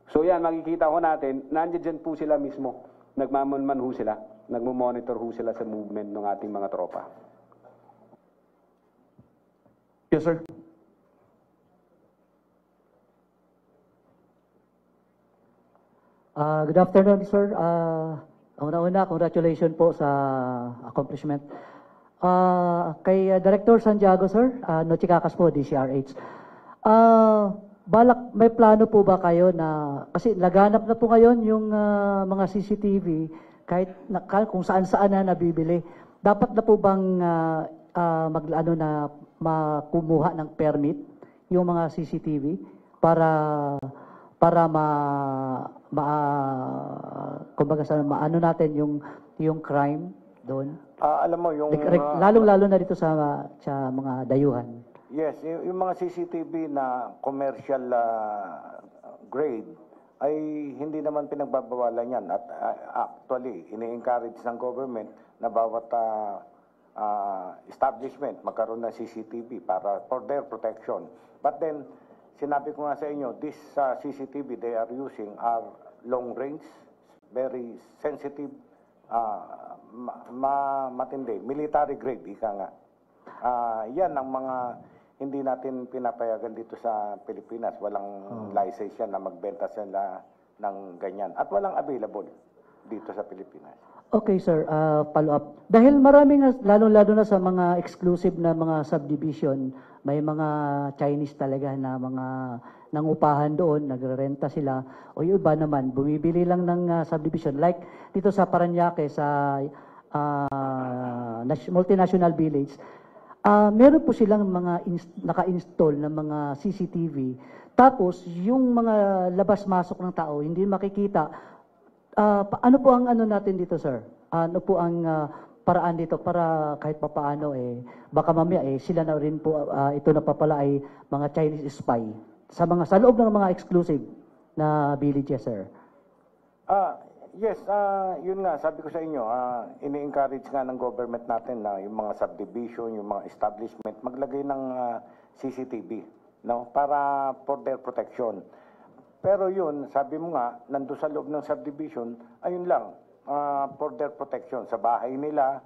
So yan, makikita ho natin, nandiyan dyan po sila mismo. Nagmamanman ho sila, nagmamonitor ho sila sa movement ng ating mga tropa. Yes, sir. Good afternoon, sir. Una-una, congratulations po sa accomplishment. Kay Director Santiago, sir, Nochikakas po, DCRH. May plano po ba kayo na, kasi laganap na po ngayon yung mga CCTV, kahit kung saan-saan na nabibili. Dapat na po bang makumuha ng permit yung mga CCTV para kumbaga maano natin yung crime doon? Alam mo, yung... Lalong-lalo na dito sa mga dayuhan. Yes, yung mga CCTV na commercial grade ay hindi naman pinagbabawalan yan. At actually, ini-encourage ng government na bawat establishment magkaroon ng CCTV for their protection. But then, sinabi ko nga sa inyo, this CCTV they are using are long range, very sensitive, matindi, military grade, ika nga. Yan ang mga hindi natin pinapayagan dito sa Pilipinas. Walang license yan na magbenta sila ng ganyan. At walang available dito sa Pilipinas. Okay, sir. Follow up. Dahil maraming, lalo-lalo na sa mga exclusive na mga subdivision, may mga Chinese talaga na mga nangupahan doon, nagrerenta sila. O yung iba naman, bumibili lang ng subdivision. Like dito sa Parañaque, sa multinational village, meron po silang mga naka-install na mga CCTV. Tapos, yung mga labas-masok ng tao, hindi makikita. Ano po ang ano natin dito, sir? Ano po ang paraan dito para kahit papaano baka mamaya sila na rin po ito na pa pala ay mga Chinese spy sa loob ng mga exclusive na villages, sir? Yes, yun nga, sabi ko sa inyo, ini-encourage nga ng government natin na yung mga subdivision, yung mga establishment, maglagay ng CCTV, no? Para for their protection. Pero yun, sabi mo nga, nandun sa loob ng subdivision, ayun lang, for their protection, sa bahay nila,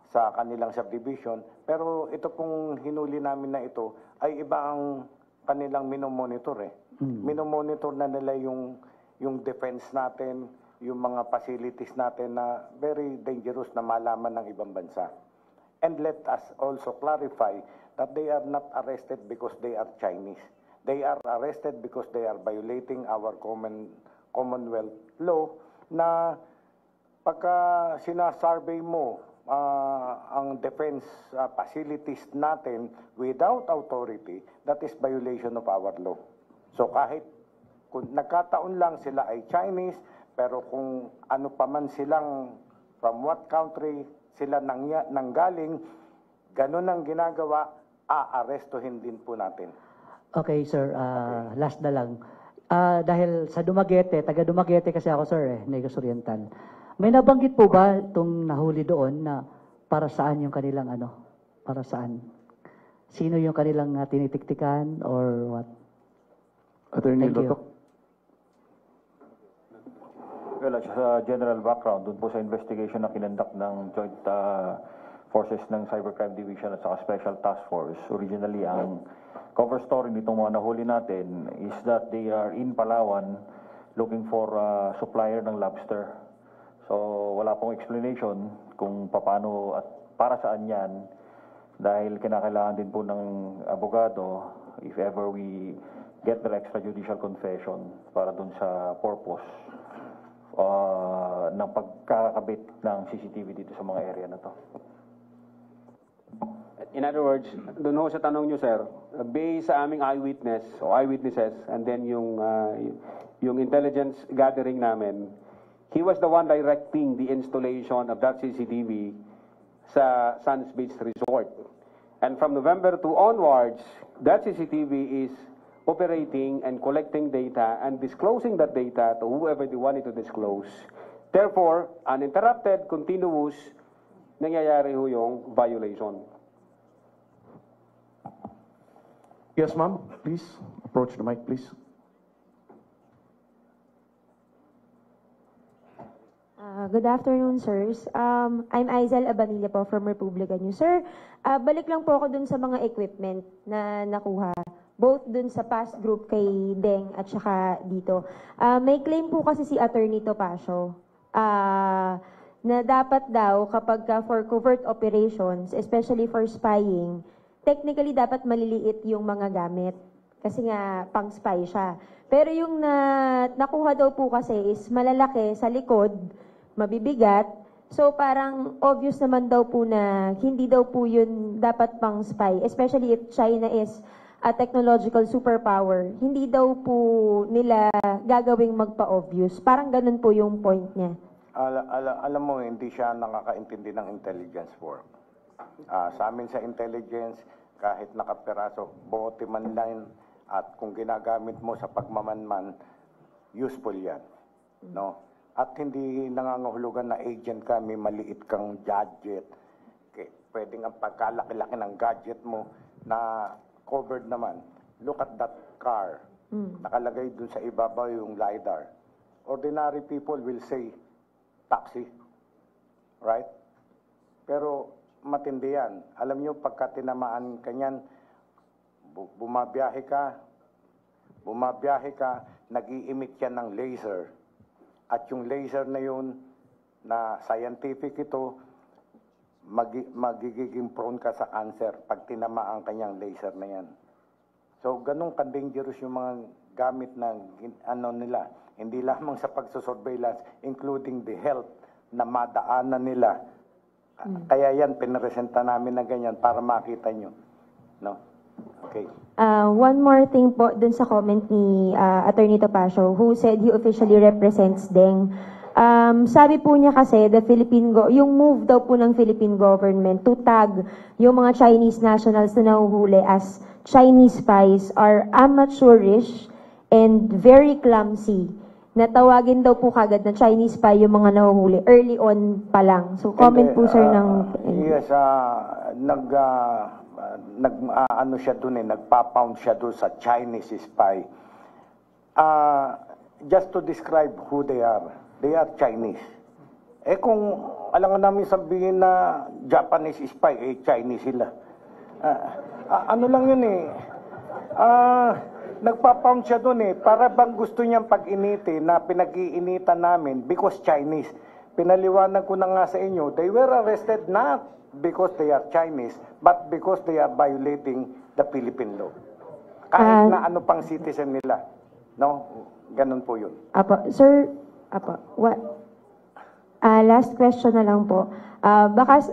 sa kanilang subdivision. Pero ito pong hinuli namin na ito, ay iba ang kanilang minomonitor Minomonitor na nila yung defense natin, yung mga facilities natin na very dangerous na malaman ng ibang bansa. And let us also clarify that they are not arrested because they are Chinese. They are arrested because they are violating our Commonwealth law na pagka sinasurvey mo ang defense facilities natin without authority, that is violation of our law. So kahit kung nagkataon lang sila ay Chinese, pero kung ano pa man silang from what country sila nanggaling, ganun ang ginagawa, aarestuhin din po natin. Okay, sir. Last na lang. Dahil sa Dumaguete, taga Dumaguete kasi ako, sir, Negros Oriental. May nabanggit po ba itong nahuli doon na para saan yung kanilang para saan? Sino yung kanilang tinitiktikan or what? Attorney Lotok. Well, as a general background, dun po sa investigation na kinandak ng Joint Forces ng Cybercrime Division at saka Special Task Force, originally ang cover story nitong mga nahuli natin is that they are in Palawan looking for a supplier ng lobster. So wala pong explanation kung paano at para saan yan dahil kinakailangan din po ng abogado if ever we get their extrajudicial confession para dun sa purpose ng pagkakabit ng CCTV dito sa mga area na to. In other words, doon ho sa tanong nyo, sir, based sa aming eyewitness o eyewitnesses and then yung intelligence gathering namin, he was the one directing the installation of that CCTV sa Sands Beach Resort. And from November 2 onwards, that CCTV is operating and collecting data and disclosing that data to whoever they wanted to disclose. Therefore, uninterrupted, continuous, nangyayari ho yung violation. Yes, ma'am. Please approach the mic, please. Good afternoon, sirs. I'm Aizel Abanilla po from Republica News. Sir, balik lang po ako dun sa mga equipment na nakuha, both dun sa past group kay Deng at saka dito. May claim po kasi si Attorney Topacio na dapat daw kapag for covert operations, especially for spying, technically dapat maliliit yung mga gamit kasi nga pang spy siya. Pero yung nakuha daw po kasi is malalaki sa likod, mabibigat. So parang obvious naman daw po na hindi daw po yun dapat pang spy, especially if China is a technological superpower. Hindi daw po nila gagawing magpa-obvious. Parang ganun po yung point niya. Alam mo, hindi siya nakakaintindi ng intelligence work. Sa amin sa intelligence, kahit nakaperaso, bote man lang, at kung ginagamit mo sa pagmamanman, useful yan. No? At hindi nangangahulugan na agent ka, may maliit kang gadget. Pwedeng ang pagkalaki-laki ng gadget mo na covered naman. Look at that car. Nakalagay dun sa ibabaw yung LiDAR. Ordinary people will say, taxi. Right? Pero matindi yan. Alam nyo, pagka tinamaan ka niyan, bumabiyahe ka, nag-i-emit yan ng laser. At yung laser na yun, na scientific ito, magiging prone ka sa cancer pag tinamaan kanyang laser na yan. So, ganun ka-dangerous yung mga gamit na nila. Hindi lamang sa pagsusurveillance, including the health na madaanan nila. Kaya yan, pinaresenta namin na ganyan para makita nyo. No? Okay. One more thing po dun sa comment ni Attorney Topacio, who said he officially represents Deng. Sabi po niya kasi, yung move daw po ng Philippine government to tag yung mga Chinese nationals na nahuhuli as Chinese spies are amateurish and very clumsy. Natawagin daw po kagad na Chinese spy yung mga nahuhuli early on pa lang. So comment po sir ng... Yes, nagpa-pound siya doon sa Chinese spy. Just to describe who they are Chinese. Kung alam namin sabihin na Japanese spy, Chinese sila. Ano lang yun nagpa-pound siya doon para bang gusto niyang pag-initi na pinag-iinitan namin because Chinese. Pinaliwanag ko na nga sa inyo, they were arrested not because they are Chinese, but because they are violating the Philippine law. Kahit na ano pang citizen nila. No? Ganun po yun. Sir, last question na lang po. Baka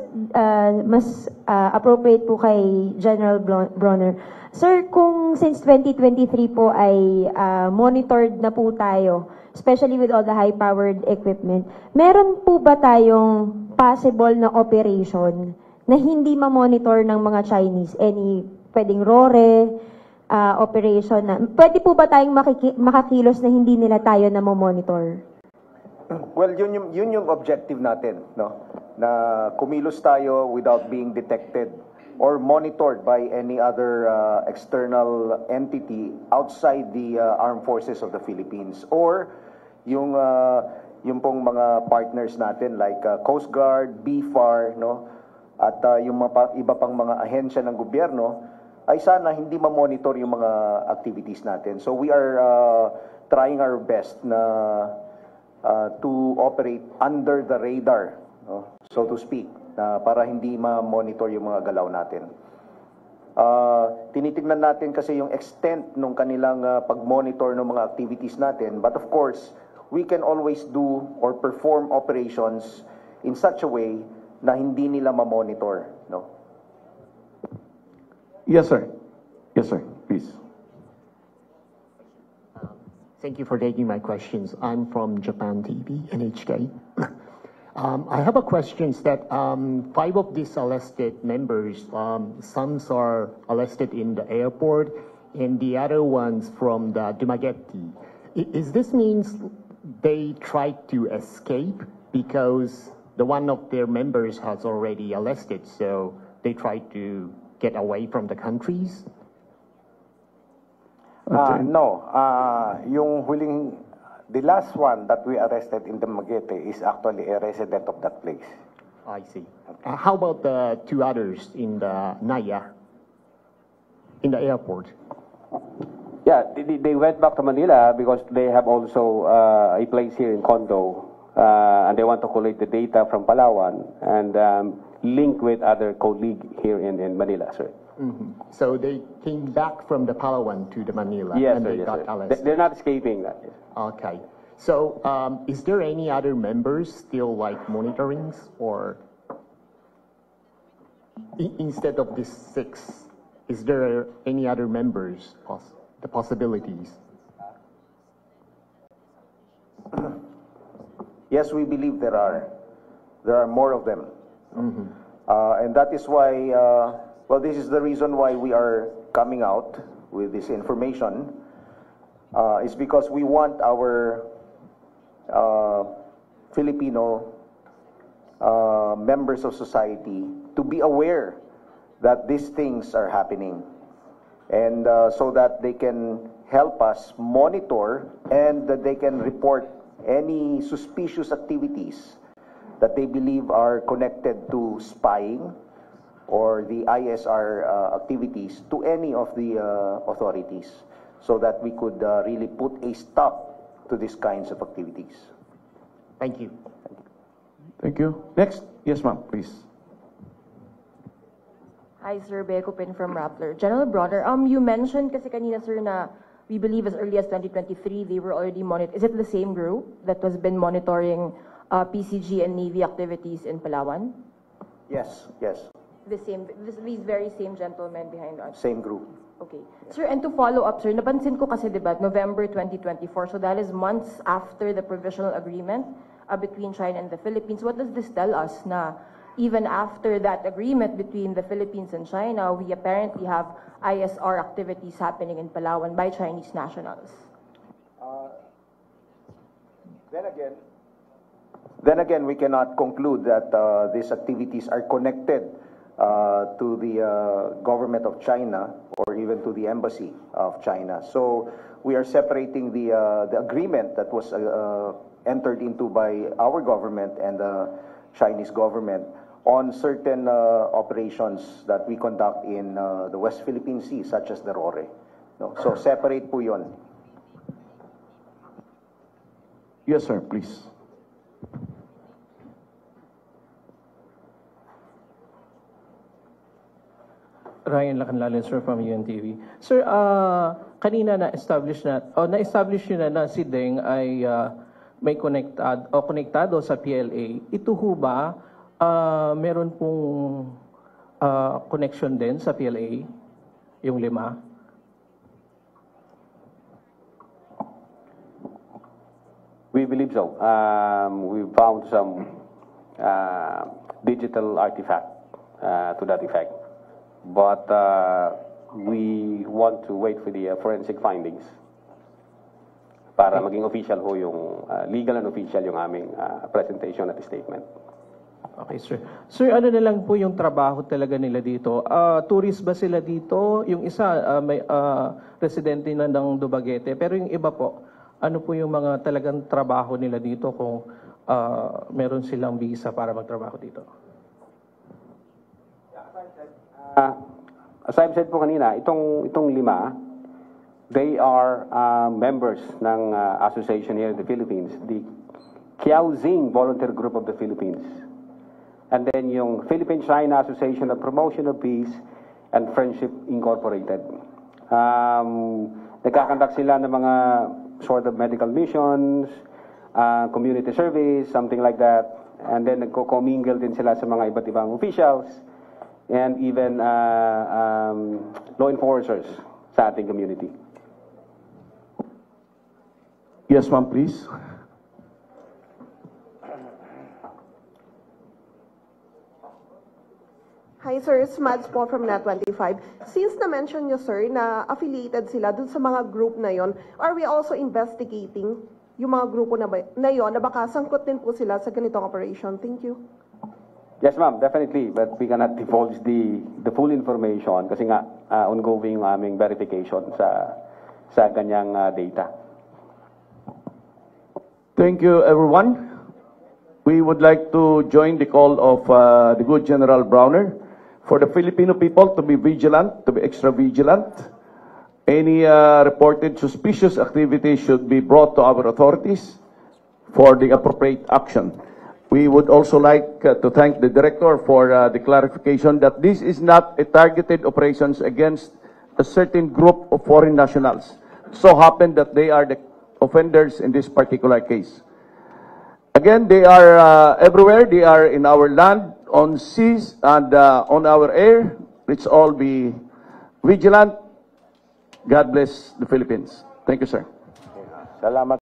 mas appropriate po kay General Bronner. Sir, kung since 2023 po ay monitored na po tayo, especially with all the high-powered equipment, meron po ba tayong possible na operation na hindi ma-monitor ng mga Chinese? Pwedeng RORE operation na, pwede po ba tayong makakilos na hindi nila tayo na ma-monitor? Well, yun yung objective natin, no? Na kumilos tayo without being detected or monitored by any other external entity outside the armed forces of the Philippines, or yung pong mga partners natin like Coast Guard, BFAR, no? At yung iba pang mga ahensya ng gobyerno ay sana hindi ma-monitor yung mga activities natin. So we are trying our best na to operate under the radar, no? So to speak, para hindi ma-monitor yung mga galaw natin. Tinitignan natin kasi yung extent ng kanilang pag-monitor ng mga activities natin, but of course, we can always do or perform operations in such a way na hindi nila ma-monitor, no? Yes, sir. Yes, sir. Please. Thank you for taking my questions. I'm from Japan TV, NHK. I have a question that 5 of these arrested members, some are arrested in the airport and the other ones from the Dumaguete. Is this means they tried to escape because the one of their members has already arrested, so they tried to get away from the countries? No. Yung huling The last one that we arrested in Dumaguete is actually a resident of that place. I see. How about the two others in the Naya, in the airport? Yeah, they went back to Manila because they have also a place here in Condo, and they want to collect the data from Palawan and link with other colleague here in Manila, sir. Mm-hmm. So they came back from the Palawan to the Manila, Yes, and sir, they yes, got sir. arrested. They're not escaping that. Yes. Okay. So is there any other members still like monitorings, or instead of these 6, is there any other members, the possibilities? Yes, we believe there are. There are more of them. Mm-hmm. And that is why, well, this is the reason why we are coming out with this information. It's because we want our Filipino members of society to be aware that these things are happening, and so that they can help us monitor and that they can report any suspicious activities that they believe are connected to spying or the ISR activities to any of the authorities, so that we could really put a stop to these kinds of activities. Thank you. Thank you. Next. Yes, ma'am, please. Hi, Sir. Beko Pin from Rappler. General Bronner, you mentioned kasi kanina, sir, na we believe as early as 2023, they were already monitoring. Is it the same group that has been monitoring PCG and Navy activities in Palawan? Yes, yes. These very same gentlemen behind us? Same group. Okay. Sir, and to follow up, sir, napansin ko kasi, diba, November 2024, so that is months after the provisional agreement between China and the Philippines. What does this tell us na even after that agreement between the Philippines and China, we apparently have ISR activities happening in Palawan by Chinese nationals? Then again, we cannot conclude that these activities are connected to the government of China or even to the embassy of China. So we are separating the agreement that was entered into by our government and the Chinese government on certain operations that we conduct in the West Philippine Sea, such as the RORE. No? So separate po yun. Yes, sir, please. Ryan Lacanlalan, sir, from UNTV. Sir, kanina na-establish nyo na si Deng ay may konektado sa PLA. Ito ho ba, meron pong connection din sa PLA, yung 5? We believe so. We found some digital artifact to that effect. But we want to wait for the forensic findings para maging official ho yung legal and official yung aming presentation at statement. Okay, sir. Sir, ano na lang po yung trabaho talaga nila dito? Tourist ba sila dito? Yung isa, may residente na ng Dumaguete. Pero yung iba po, ano po yung mga talagang trabaho nila dito kung meron silang visa para magtrabaho dito? As I've said po kanina, itong 5, they are members ng association here in the Philippines, the Kiaozing Volunteer Group of the Philippines. And then yung Philippine-China Association of Promotion of Peace and Friendship Incorporated. Nagkakandak sila ng mga sort of medical missions, community service, something like that. And then nagko-commingle din sila sa mga iba't ibang officials and even law enforcers sa ating community. Yes, ma'am, please. Hi, sir. It's Mads po from Net25. Since na-mention nyo, sir, na affiliated sila dun sa mga group na yon, are we also investigating yung mga grupo na yon na baka sangkot din po sila sa ganitong operation? Thank you. Yes, ma'am, definitely. But we cannot divulge the full information kasi nga ongoing yung aming verification sa ganyang data. Thank you, everyone. We would like to join the call of the good General Browner for the Filipino people to be vigilant, to be extra vigilant. Any reported suspicious activity should be brought to our authorities for the appropriate action. We would also like to thank the Director for the clarification that this is not a targeted operations against a certain group of foreign nationals. So happened that they are the offenders in this particular case. Again, they are everywhere. They are in our land, on seas, and on our air. Let's all be vigilant. God bless the Philippines. Thank you, sir. Salamat.